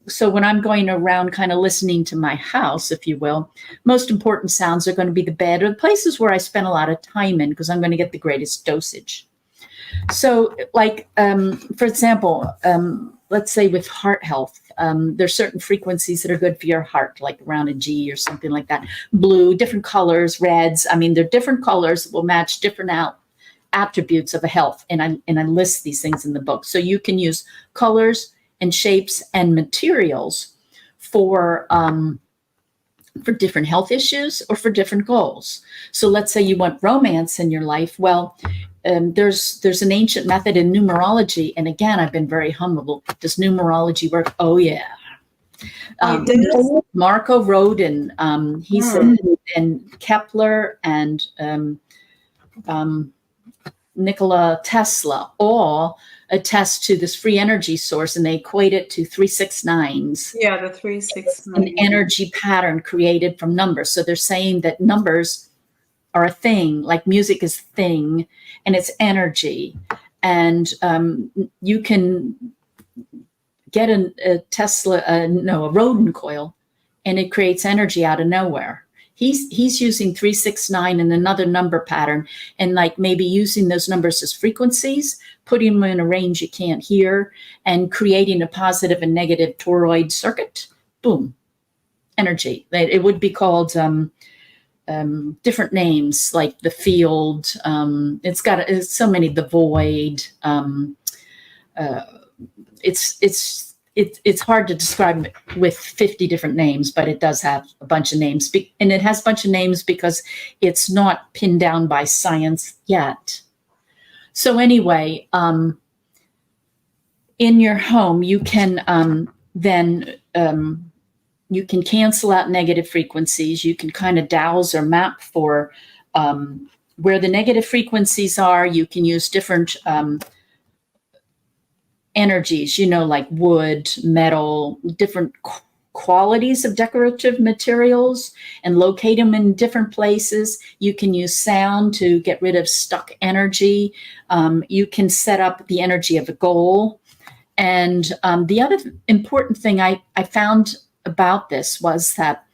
so when I'm going around kind of listening to my house, if you will, most important sounds are going to be the bed or the places where I spend a lot of time in, because I'm going to get the greatest dosage. So like, for example, let's say with heart health, there's certain frequencies that are good for your heart, like around a G or something like that. Blue, different colors, reds. I mean, they're different colors that will match different attributes of a health. And I list these things in the book. So you can use colors and shapes and materials for different health issues or for different goals. So let's say you want romance in your life. Well, there's an ancient method in numerology. And again, I've been very humble. Does numerology work? Oh, yeah. Marco Rodin, he said, and Kepler and Nikola Tesla all attest to this free energy source, and they equate it to 369s. Yeah, the 369. An energy pattern created from numbers. So they're saying that numbers are a thing, like music is a thing, and it's energy. And you can get a Rodin coil, and it creates energy out of nowhere. He's using 369 and another number pattern, and like maybe using those numbers as frequencies, putting them in a range you can't hear, and creating a positive and negative toroid circuit. Boom, energy. It would be called different names, like the field. It's so many. The void. it's hard to describe with 50 different names, but it does have a bunch of names. And it has a bunch of names because it's not pinned down by science yet. So anyway, in your home, you can then you can cancel out negative frequencies. You can kind of dowse or map for where the negative frequencies are. You can use different energies, like wood, metal, different qualities of decorative materials, and locate them in different places. You can use sound to get rid of stuck energy. You can set up the energy of a goal. And the other important thing I found about this was that,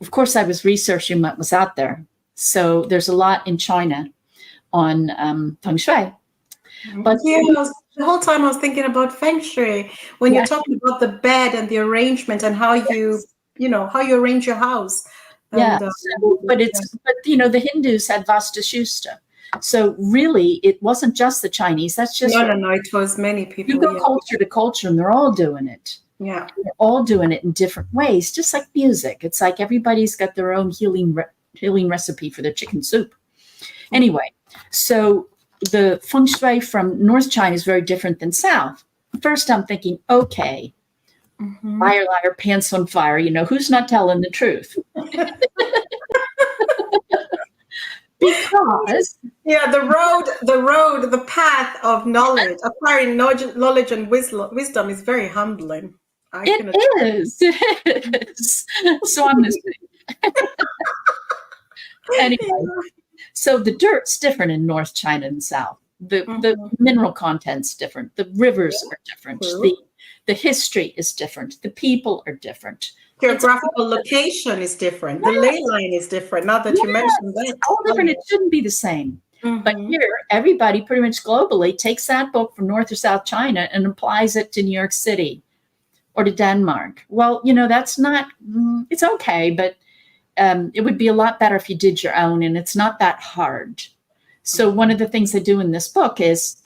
of course, I was researching what was out there. So there's a lot in China on feng shui. But the whole time I was thinking about feng shui when you're talking about the bed and the arrangement and how how you arrange your house. Yeah, And, but the Hindus had Vastashusta. So really, it wasn't just the Chinese. That's just no. It was many people. You go culture to culture, and they're all doing it. Yeah, they're all doing it in different ways, just like music. It's like everybody's got their own healing recipe for their chicken soup. Anyway, so the feng shui from North China is very different than South. First, I'm thinking, okay, liar, liar, pants on fire. Who's not telling the truth? Because the path of knowledge, acquiring knowledge and wisdom is very humbling. It is. So I'm listening. Anyway, so the dirt's different in North China and South. The mineral content's different. The rivers are different. The history is different. The people are different. Geographical location is different. The ley line is different. Now that you mentioned that. It's all different. It shouldn't be the same. But here, everybody pretty much globally takes that book from North or South China and applies it to New York City or to Denmark. Well, that's not, it's okay, but it would be a lot better if you did your own, and it's not that hard. So one of the things I do in this book is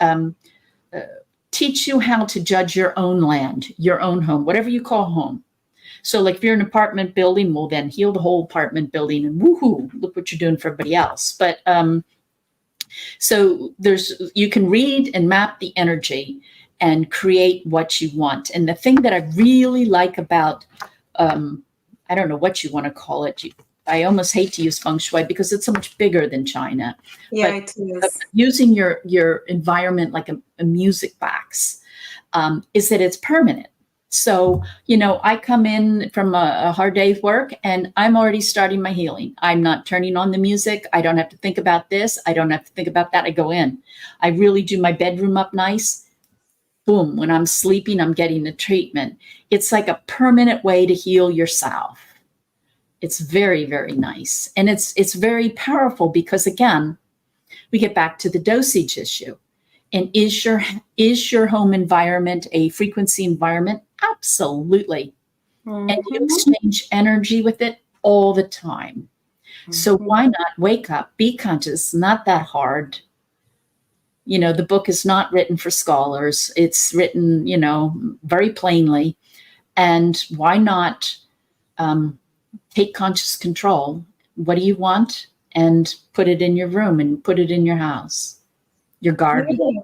teach you how to judge your own land, your own home, whatever you call home. So like if you're an apartment building, well, then heal the whole apartment building and woohoo, look what you're doing for everybody else. But so you can read and map the energy and create what you want. And the thing that I really like about, I don't know what you want to call it. I almost hate to use feng shui because it's so much bigger than China. Yeah, it is. Using your environment like a music box is that it's permanent. So, I come in from a hard day's work and I'm already starting my healing. I'm not turning on the music. I don't have to think about this. I don't have to think about that. I go in. I really do my bedroom up nice. Boom. When I'm sleeping, I'm getting the treatment. It's like a permanent way to heal yourself. It's very, very nice. And it's very powerful because, again, we get back to the dosage issue. And is your home environment a frequency environment? Absolutely. And you exchange energy with it all the time. So why not wake up, be conscious? Not that hard. The book is not written for scholars. It's written, very plainly. And why not take conscious control? What do you want? And put it in your room and put it in your house, your garden. Yeah.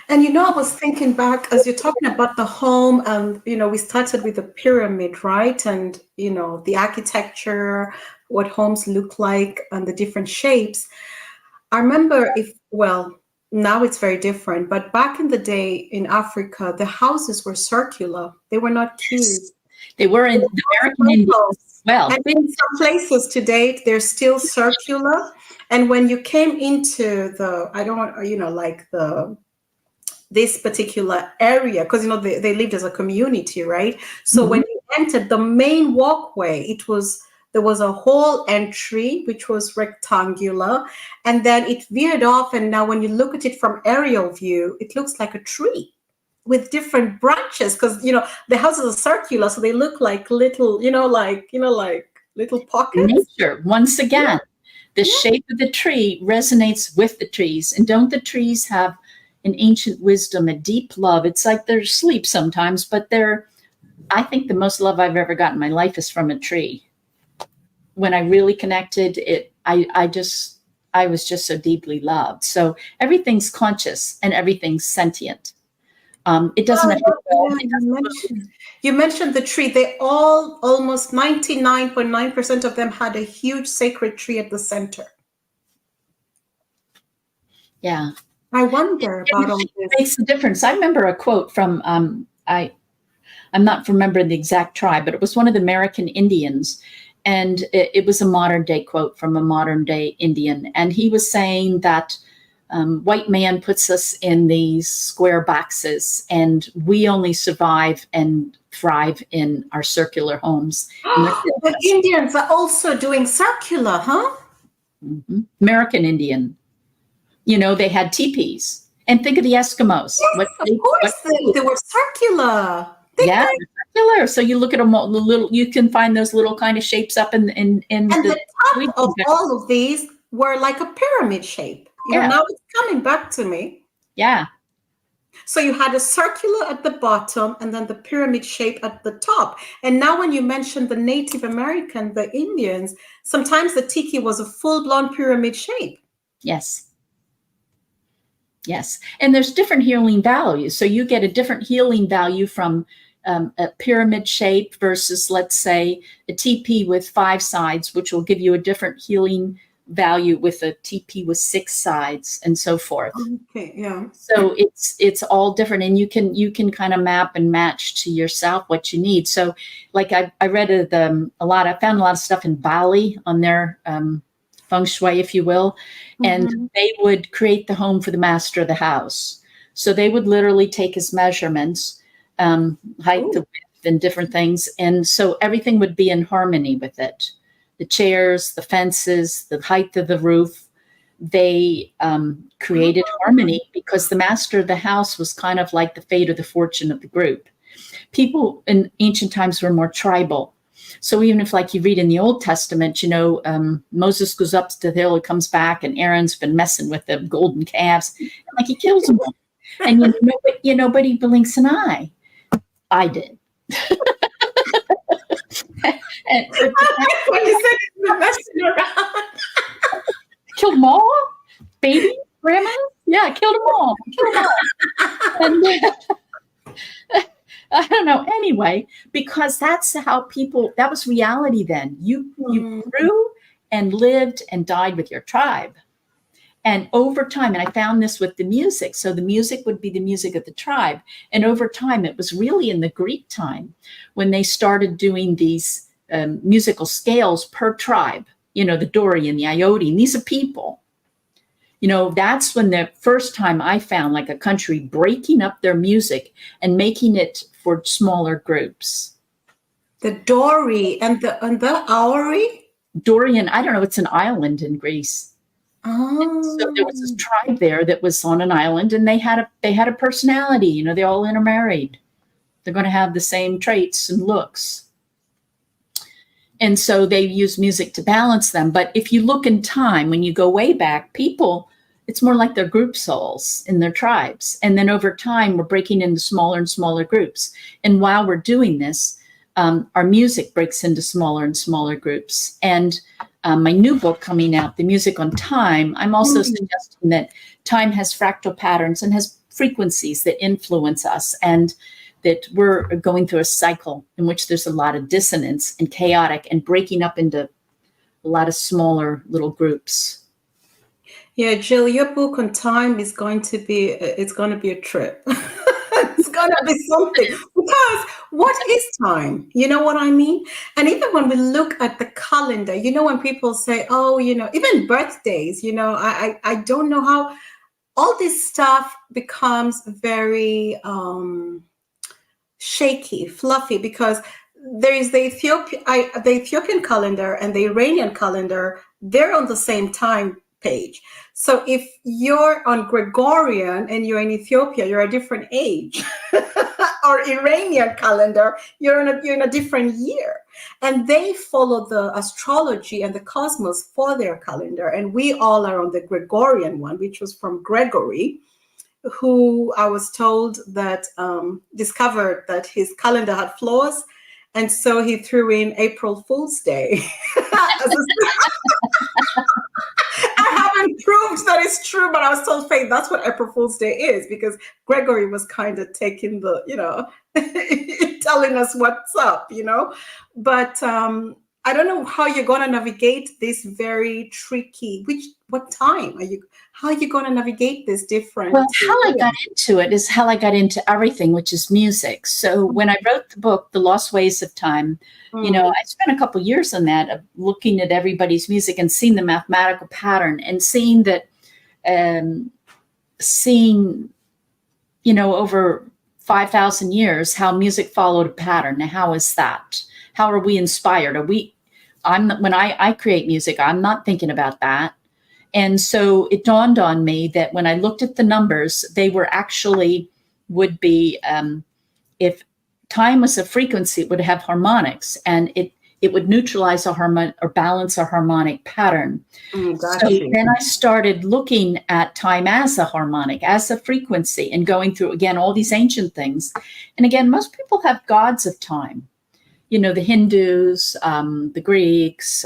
And I was thinking back as you're talking about the home, and we started with the pyramid, right? And the architecture, what homes look like, and the different shapes. I remember now it's very different, but back in the day in Africa, the houses were circular. They were not cubes. They were in the American Indians. Well, and in some places to date, they're still circular. And when you came into this particular area, because they lived as a community, right? So when you entered the main walkway, there was a whole entry which was rectangular, and then it veered off. And now when you look at it from aerial view, it looks like a tree with different branches, because the houses are circular, so they look like little, like little pockets. Nature, once again, the shape of the tree resonates with the trees. And don't the trees have an ancient wisdom, a deep love. It's like they're asleep sometimes, but I think the most love I've ever gotten in my life is from a tree. When I really connected it, I was just so deeply loved. So everything's conscious and everything's sentient. It doesn't have to Yeah, evolve. It doesn't move. you mentioned the tree. They all, almost 99.9% of them had a huge sacred tree at the center. Yeah. I wonder about It all this. makes a difference. I remember a quote from I'm not remembering the exact tribe, but it was one of the American Indians. And it was a modern day quote from a modern day Indian. And he was saying that white man puts us in these square boxes, and we only survive and thrive in our circular homes. And The Indians are also doing circular, huh? American Indian, they had teepees. And think of the Eskimos. Yes, of course they were circular. Didn't Yeah, I? circular. So you look at them, the little. You can find those little kind of shapes up in And the the top of sleeping bag. all of these were like a pyramid shape. Yeah, Now it's coming back to me. yeah, So you had a circular at the bottom and then the pyramid shape at the top. And now when you mention the Native American, the Indians, sometimes the tiki was a full-blown pyramid shape. yes, yes. And there's different healing values. So you get a different healing value from a pyramid shape versus, let's say, a TP with 5 sides, which will give you a different healing value with a TP with 6 sides, and so forth. Okay, yeah. So it's all different, and you can kind of map and match to yourself what you need. So like I read a lot. I found a lot of stuff in Bali on their feng shui, if you will, and they would create the home for the master of the house. So they would literally take his measurements, height, the width, and different things, and so everything would be in harmony with it. The chairs, the fences, the height of the roof. They created harmony because the master of the house was kind of like the fate or the fortune of the group. People in ancient times were more tribal. So even if, like you read in the Old Testament, Moses goes up to the hill, he comes back, and Aaron's been messing with the golden calves, and like he kills them all. And nobody blinks an eye. I did. And When you said you're messing around. killed them all, baby, grandma. Yeah, killed them all. And I don't know. Anyway, because that's how that was reality then. You grew and lived and died with your tribe. And over time, and I found this with the music. So the music would be the music of the tribe. And over time, it was really in the Greek time when they started doing these musical scales per tribe, the Dorian, the Iodian, these are people. That's when the first time I found like a country breaking up their music and making it for smaller groups. The Dori and the Aori? Dorian, I don't know, it's an island in Greece. Oh. So there was this tribe there that was on an island, and they had a personality. They all intermarried. They're going to have the same traits and looks. And so they use music to balance them. But if you look in time, when you go way back, people, it's more like their group souls in their tribes. And then over time, we're breaking into smaller and smaller groups. And while we're doing this, our music breaks into smaller and smaller groups. And my new book coming out, The Music on Time, I'm also suggesting that time has fractal patterns and has frequencies that influence us, and that we're going through a cycle in which there's a lot of dissonance and chaotic and breaking up into a lot of smaller little groups. Yeah, Jill, your book on time is going to be a trip. It's going to be something, because what is time? You know what I mean? And even when we look at the calendar, when people say, oh, even birthdays, I don't know how all this stuff becomes very shaky, fluffy, because there is the Ethiopian calendar and the Iranian calendar. They're on the same time page. So if you're on Gregorian and you're in Ethiopia, you're a different age. Or Iranian calendar, you're in a different year. And they follow the astrology and the cosmos for their calendar. And we all are on the Gregorian one, which was from Gregory. who I was told that discovered that his calendar had flaws, and so he threw in April Fool's Day as a I haven't proved that it's true, but I was told, Faith, that's what April Fool's Day is, because Gregory was kind of taking the, telling us what's up, But I don't know how you're going to navigate this very tricky. What time are you? How are you going to navigate this Well, different? how I got into it is how I got into everything, which is music. So when I wrote the book, The Lost Ways of Time, I spent a couple years on that, of looking at everybody's music and seeing the mathematical pattern and seeing that, seeing, over 5,000 years, how music followed a pattern. Now, how is that? How are we inspired? When I create music, I'm not thinking about that. And so it dawned on me that when I looked at the numbers, they were actually would be, if time was a frequency, it would have harmonics, and it would neutralize a harmonic or balance a harmonic pattern. Got So you. then I started looking at time as a harmonic, as a frequency, and going through again all these ancient things. And again, most people have gods of time. The Hindus, the Greeks.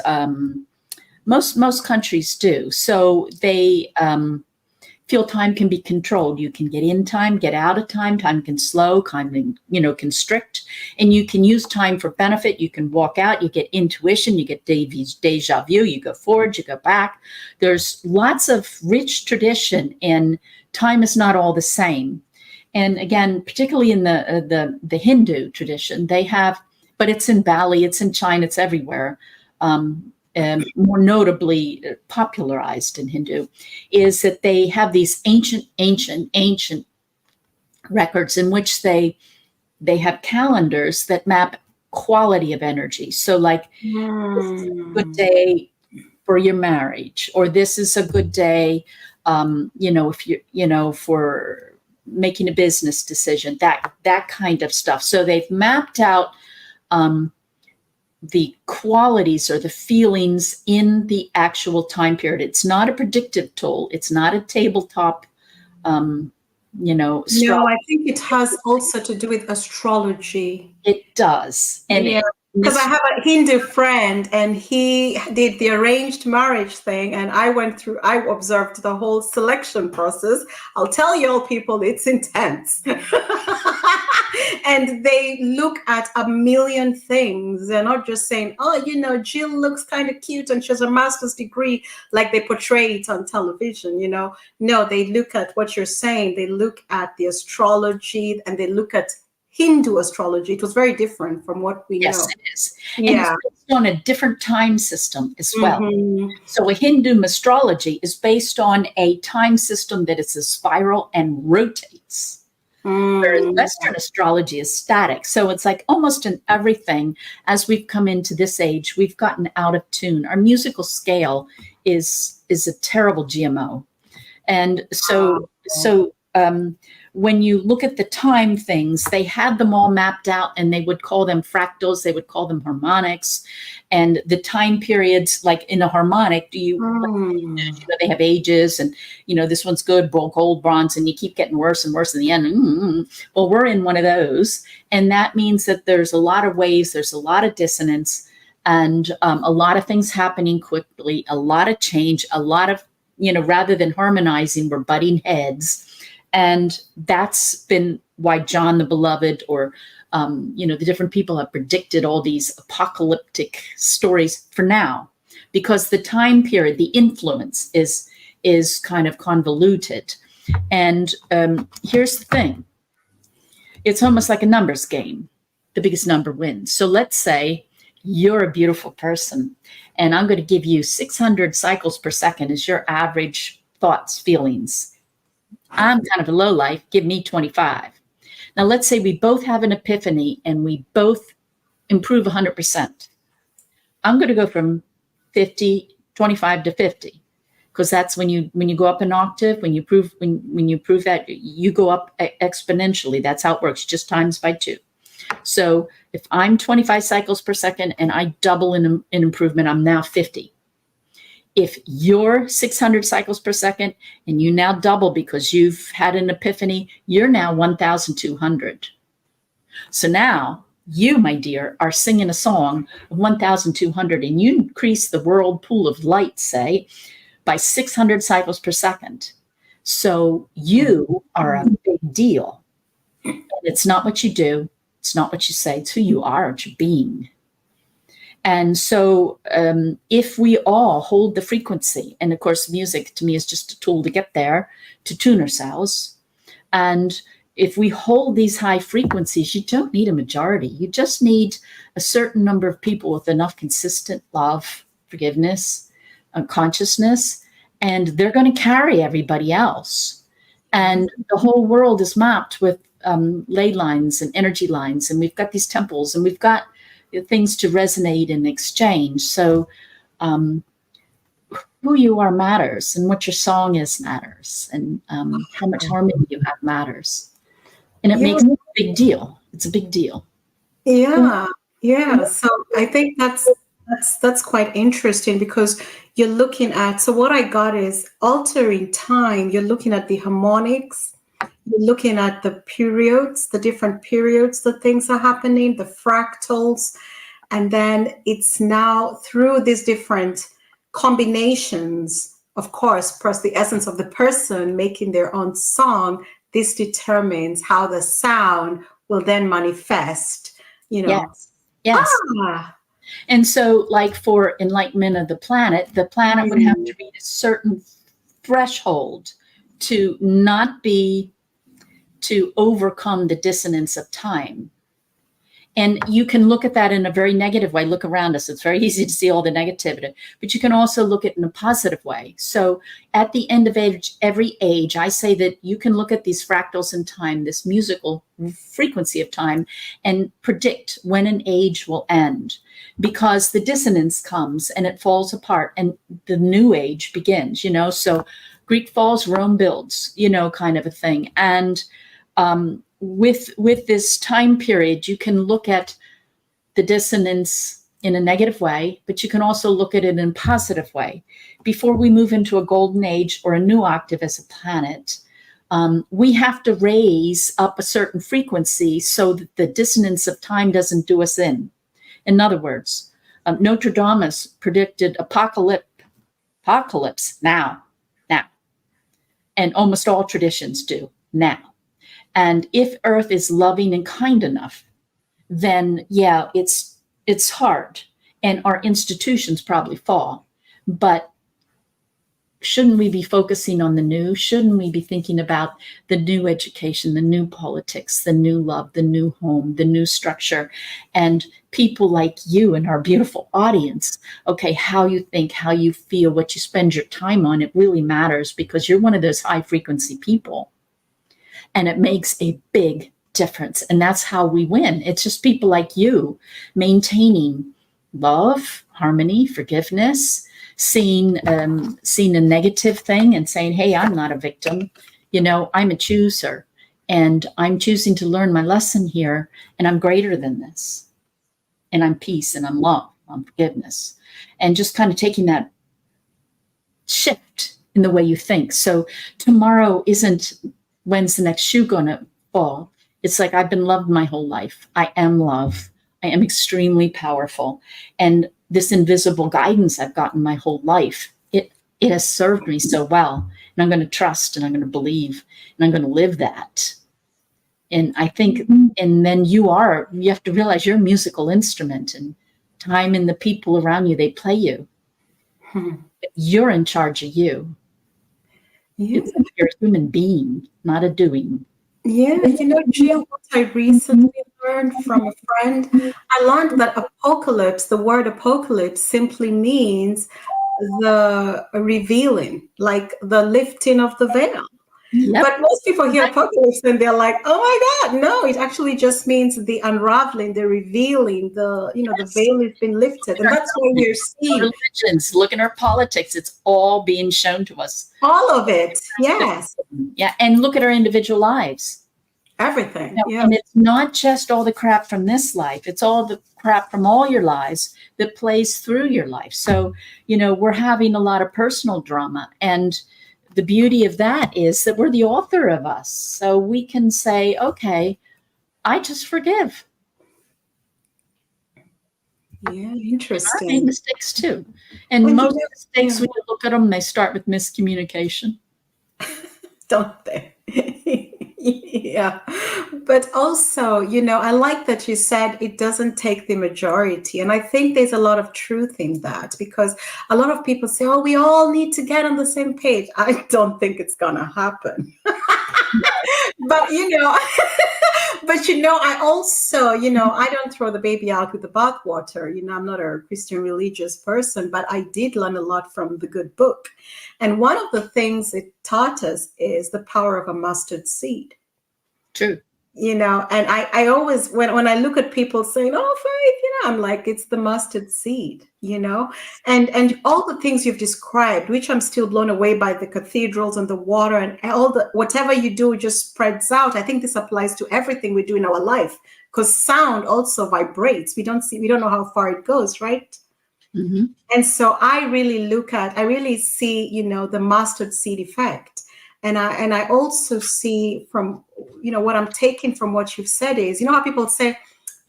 Most countries do. So they feel time can be controlled. You can get in time, get out of time. Time can slow, constrict, and you can use time for benefit. You can walk out, you get intuition, you get deja vu, you go forward, you go back. There's lots of rich tradition, and time is not all the same. And again, particularly in the Hindu tradition, they have, but it's in Bali, it's in China, it's everywhere. More notably popularized in Hindu, is that they have these ancient records in which they have calendars that map quality of energy. So like, this is a good day for your marriage, or this is a good day, if for making a business decision, that kind of stuff. So they've mapped out the qualities or the feelings in the actual time period. It's not a predictive tool. It's not a tabletop, No, I think it has also to do with astrology. It does. And Yeah, because I have a Hindu friend, and he did the arranged marriage thing, and I observed the whole selection process. I'll tell you all, people, it's intense. And they look at a million things. They're not just saying, oh, Jill looks kind of cute and she has a master's degree, like they portray it on television, No, they look at what you're saying. They look at the astrology, and they look at Hindu astrology. It was very different from what we know. Yes, it is. Yeah. And it's based on a different time system as well. So a Hindu astrology is based on a time system that is a spiral and rotates. Whereas Western astrology is static. So it's like almost in everything, as we've come into this age, we've gotten out of tune. Our musical scale is a terrible GMO. And so when you look at the time things, they had them all mapped out, and they would call them fractals. They would call them harmonics. And the time periods, like in a harmonic, they have ages, and, this one's good, gold, bronze, and you keep getting worse and worse in the end. Well, we're in one of those. And that means that there's a lot of waves, there's a lot of dissonance, and a lot of things happening quickly, a lot of change, a lot of, rather than harmonizing, we're butting heads. And that's been why John the Beloved, or, the different people have predicted all these apocalyptic stories for now, because the time period, the influence is kind of convoluted. And here's the thing. It's almost like a numbers game. The biggest number wins. So let's say you're a beautiful person, and I'm going to give you 600 cycles per second as your average thoughts, feelings. I'm kind of a low life. Give me 25. Now, let's say we both have an epiphany and we both improve 100%. I'm going to go from 25 to 50, because that's when you go up an octave. When you prove that, you go up exponentially. That's how it works. Just times by 2. So if I'm 25 cycles per second and I double in improvement, I'm now 50. If you're 600 cycles per second and you now double because you've had an epiphany, you're now 1,200. So now you, my dear, are singing a song of 1,200, and you increase the whirlpool of light, say, by 600 cycles per second. So you are a big deal. And it's not what you do, it's not what you say, it's who you are, it's your being. And so if we all hold the frequency, and of course, music to me is just a tool to get there, to tune ourselves. And if we hold these high frequencies, you don't need a majority. You just need a certain number of people with enough consistent love, forgiveness, consciousness, and they're going to carry everybody else. And the whole world is mapped with ley lines and energy lines, and we've got these temples, and we've got things to resonate and exchange. So who you are matters, and what your song is matters, and how much harmony you have matters. And it Yeah. makes it a big deal. It's a big deal. Yeah, yeah. So I think that's quite interesting because you're looking at, so what I got is altering time. You're looking at the harmonics, you're looking at the periods, the different periods that things are happening, the fractals, and then it's now through these different combinations, of course, plus the essence of the person making their own song. This determines how the sound will then manifest, you know. Yes. Yes. Ah, And so, like for enlightenment of the planet would have to reach a certain threshold to not be, to overcome the dissonance of time. And you can look at that in a very negative way. Look around us. It's very easy to see all the negativity, but you can also look at it in a positive way. So at the end of every age, I say that you can look at these fractals in time, this musical frequency of time, and predict when an age will end, because the dissonance comes and it falls apart and the new age begins, so Greek falls, Rome builds, kind of a thing. And with this time period, you can look at the dissonance in a negative way, but you can also look at it in a positive way. Before we move into a golden age or a new octave as a planet, we have to raise up a certain frequency so that the dissonance of time doesn't do us in. In other words, Notre Dame predicted apocalypse now, and almost all traditions do now. And if Earth is loving and kind enough, then yeah, it's hard, and our institutions probably fall. But shouldn't we be focusing on the new? Shouldn't we be thinking about the new education, the new politics, the new love, the new home, the new structure, and people like you and our beautiful audience? Okay, how you think, how you feel, what you spend your time on, it really matters, because you're one of those high frequency people. And it makes a big difference. And that's how we win. It's just people like you maintaining love, harmony, forgiveness, seeing a negative thing and saying, hey, I'm not a victim. I'm a chooser, and I'm choosing to learn my lesson here, and I'm greater than this. And I'm peace, and I'm love, I'm forgiveness. And just kind of taking that shift in the way you think. So tomorrow isn't, when's the next shoe gonna fall? It's like, I've been loved my whole life. I am love. I am extremely powerful. And this invisible guidance I've gotten my whole life, it has served me so well. And I'm going to trust, and I'm going to believe, and I'm going to live that. And I think, and then you have to realize you're a musical instrument, and time and the people around you, they play you. You're in charge of you. yeah. It's like you're a human being, not a doing. Yeah, Jill, what I recently learned from a friend, I learned that apocalypse, the word apocalypse simply means the revealing, like the lifting of the veil. Yep. But most people hear apocalypse and they're like, oh my God, no, it actually just means the unraveling, the revealing, the veil has been lifted. And that's why we're seeing religions, look at our politics, it's all being shown to us. all of it. Yes. Yeah. And look at our individual lives. Everything. Yeah. And it's not just all the crap from this life, it's all the crap from all your lives that plays through your life. So, we're having a lot of personal drama. And the beauty of that is that we're the author of us. So we can say, okay, I just forgive. Yeah. I made Interesting. mistakes too. And And most mistakes, yeah, when you look at them, they start with miscommunication. don't they? Yeah. But also, I like that you said it doesn't take the majority. And I think there's a lot of truth in that because a lot of people say, oh, we all need to get on the same page. I don't think it's going to happen. But, I also, I don't throw the baby out with the bathwater. I'm not a Christian religious person, but I did learn a lot from the good book. And one of the things it taught us is the power of a mustard seed. True. And I always, when I look at people saying, oh, faith, I'm like, it's the mustard seed, and all the things you've described, which I'm still blown away by, the cathedrals and the water and all the, whatever you do just spreads out. I think this applies to everything we do in our life because sound also vibrates. We don't know how far it goes, right? Mm-hmm. And so I really see, the mustard seed effect. And I also see from, what I'm taking from what you've said is, how people say,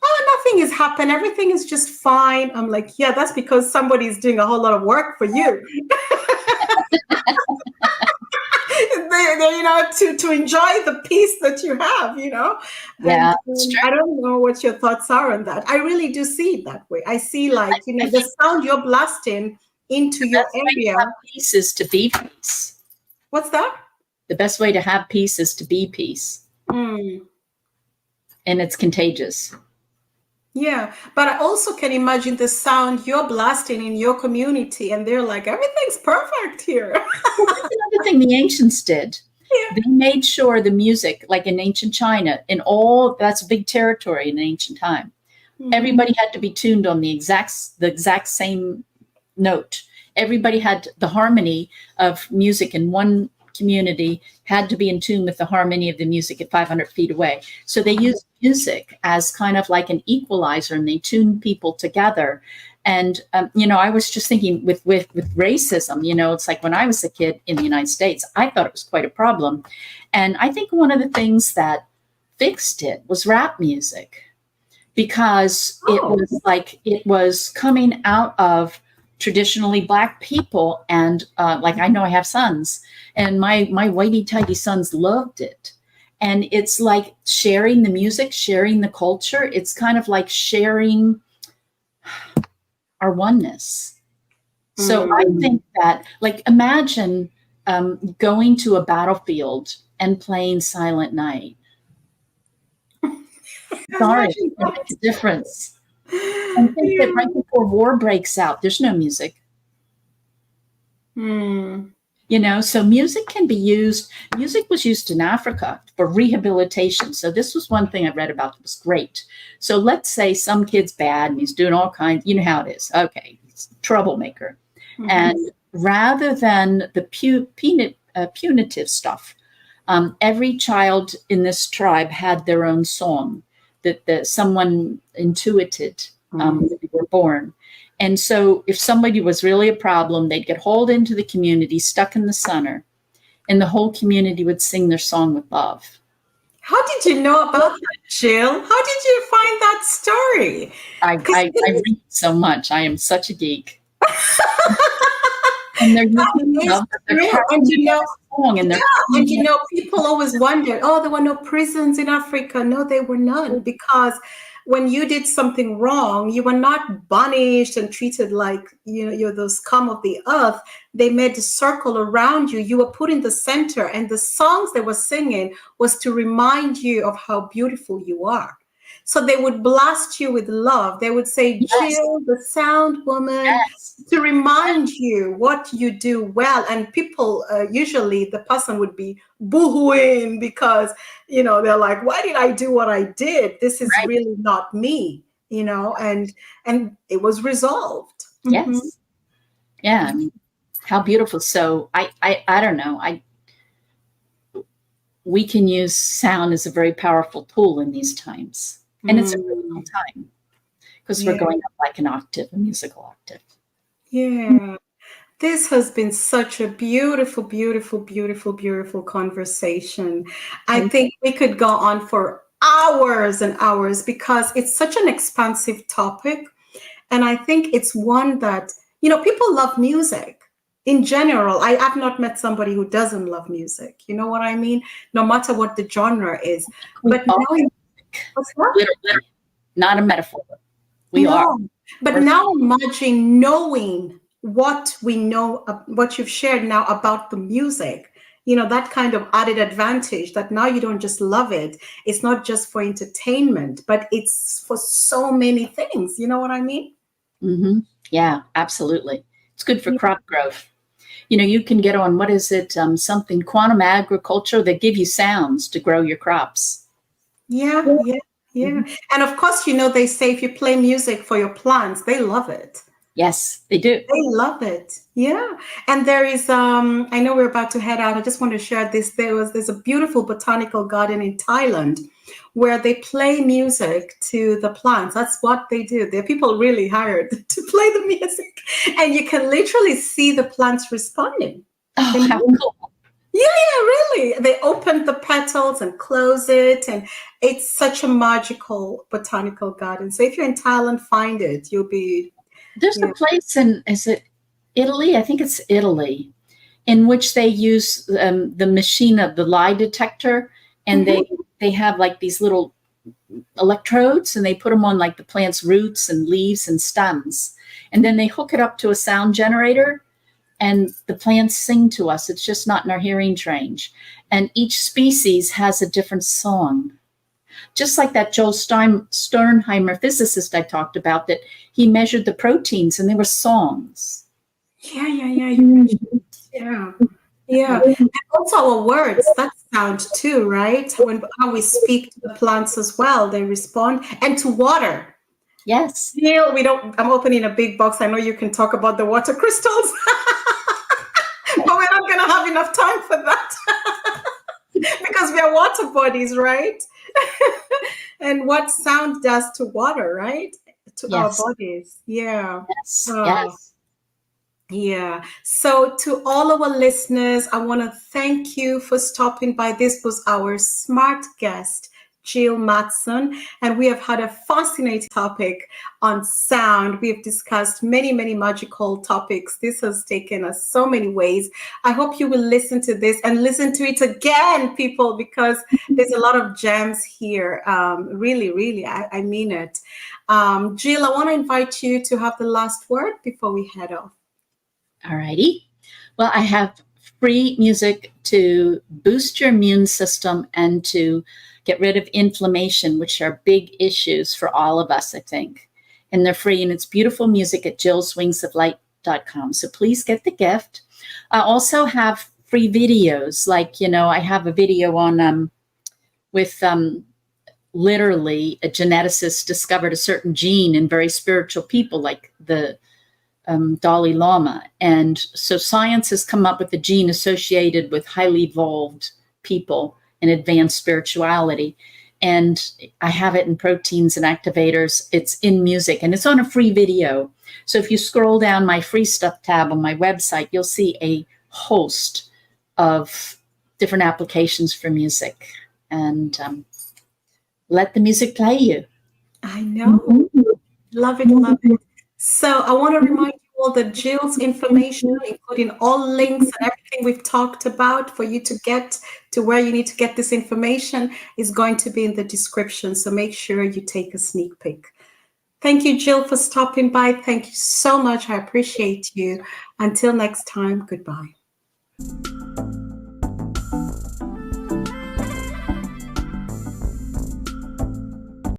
oh, nothing has happened. Everything is just fine. I'm like, yeah, that's because somebody's doing a whole lot of work for you. To enjoy the peace that you have, and Yeah, it's true. I don't know what your thoughts are on that. I really do see it that way. I see, like, I the think sound you're blasting into the your best way to area. have peace is to be peace. What's that? The best way to have peace is to be peace. Mm, And it's contagious. yeah, but I also can imagine the sound you're blasting in your community, and they're like, everything's perfect here. Well, that's another thing the ancients did. Yeah. They made sure the music, like in ancient China, in all that's a big territory in ancient time, Mhm. everybody had to be tuned on the exact same note. Everybody had the harmony of music in one community had to be in tune with the harmony of the music at 500 feet away. So they used music as kind of like an equalizer, and they tuned people together. And I was just thinking with racism. It's like when I was a kid in the United States, I thought it was quite a problem, and I think one of the things that fixed it was rap music, because Oh, it was coming out of traditionally Black people. And like, I know I have sons, and my whitey tighty sons loved it. And it's like sharing the music, sharing the culture. It's kind of like sharing our oneness. So I mm. think that, like, imagine going to a battlefield and playing Silent Night. Sorry, Imagine it that. makes a difference. And think that Yeah. right before war breaks out, there's no music. Hmm. So music was used in Africa for rehabilitation. So this was one thing I read about that was great. So let's say some kid's bad and he's doing all kinds, you know how it is. Okay, he's a troublemaker. Mhm. And rather than the punitive stuff, every child in this tribe had their own song that someone intuited Mm. when they were born. And so if somebody was really a problem, they'd get hauled into the community, stuck in the center, and the whole community would sing their song with love. How did you know about that, Jill? How did you find that story? I, Because I, I read so much. I am such a geek. And they're using it's love, but they're true. And carrying a song, and they're people always wondered, oh, there were no prisons in Africa. No, there were none, because when you did something wrong, you were not punished and treated like, you're the scum of the earth. They made a circle around you. You were put in the center, and the songs they were singing was to remind you of how beautiful you are. So they would blast you with love. They would say, yes, Jill, the sound woman, yes, to remind you what you do well. And people, usually the person would be boohooing because, they're like, why did I do what I did? This is right, really not me, and it was resolved. Mhm. yes, yeah. How beautiful. So I don't know. we can use sound as a very powerful tool in these times. And it's a critical Mm, time because we're yeah, going up like an octave, a musical octave. yeah. This has been such a beautiful, beautiful, beautiful, beautiful conversation. I Thank think we could go on for hours and hours because it's such an expansive topic. And I think it's one that, people love music in general. I've not met somebody who doesn't love music. You know what I mean? No matter what the genre is. We But are now, what's that? literally, not a metaphor. We are. No, but We're now imagine knowing what we know, what you've shared now about the music, that kind of added advantage that now you don't just love it. It's not just for entertainment, but it's for so many things. You know what I mean? hmm Yeah, absolutely. It's good for crop growth. You can get on, what is it, something quantum agriculture that give you sounds to grow your crops. Yeah, yeah, yeah. Mhm. And of course, they say if you play music for your plants, they love it. Yes, they do. They love it. Yeah. And there is I know we're about to head out. I just want to share this. There's a beautiful botanical garden in Thailand where they play music to the plants. That's what they do. There are people really hired to play the music. And you can literally see the plants responding. Oh, They how move. cool. Yeah, yeah, really. They open the petals and close it, and it's such a magical botanical garden. So if you're in Thailand, find it. You'll be, There's a yeah. place in, is it Italy? I think it's Italy, in which they use the machine of the lie detector, and Mhm. they have like these little electrodes, and they put them on like the plant's roots and leaves and stems, and then they hook it up to a sound generator, and the plants sing to us. It's just not in our hearing range, and each species has a different song. Just like that Joel Sternheimer physicist I talked about, that he measured the proteins and they were songs. Yeah, yeah, yeah. You mentioned, yeah, yeah. And also our words, that sound too, right? When how we speak to the plants as well, they respond. And to water. Yes. Neil, I'm opening a big box. I know you can talk about the water crystals, but we're not gonna have enough time for that because we are water bodies, right? And what sound does to water, right? To our Yes. bodies. Yeah. Yes. Oh, Yes. yeah. So, to all our listeners, I want to thank you for stopping by. This was our smart guest, Jill Mattson, and we have had a fascinating topic on sound. We have discussed many, many magical topics. This has taken us so many ways. I hope you will listen to this and listen to it again, people, because there's a lot of gems here. Really, really, I mean it. Jill, I want to invite you to have the last word before we head off. All righty. Well, I have free music to boost your immune system and to get rid of inflammation, which are big issues for all of us, I think. And they're free, and it's beautiful music at jillswingsoflight.com. So please get the gift. I also have free videos. Like, I have a video on with literally a geneticist discovered a certain gene in very spiritual people, like the Dalai Lama. And so science has come up with a gene associated with highly evolved people in advanced spirituality. And I have it in proteins and activators. It's in music, and it's on a free video. So if you scroll down my free stuff tab on my website, you'll see a host of different applications for music. And let the music play you. I know. Love it, love it. So I want to remind you all that Jill's information, including all links and everything we've talked about for you to get to where you need to get this information, is going to be in the description. So make sure you take a sneak peek. Thank you, Jill, for stopping by. Thank you so much. I appreciate you. Until next time, goodbye.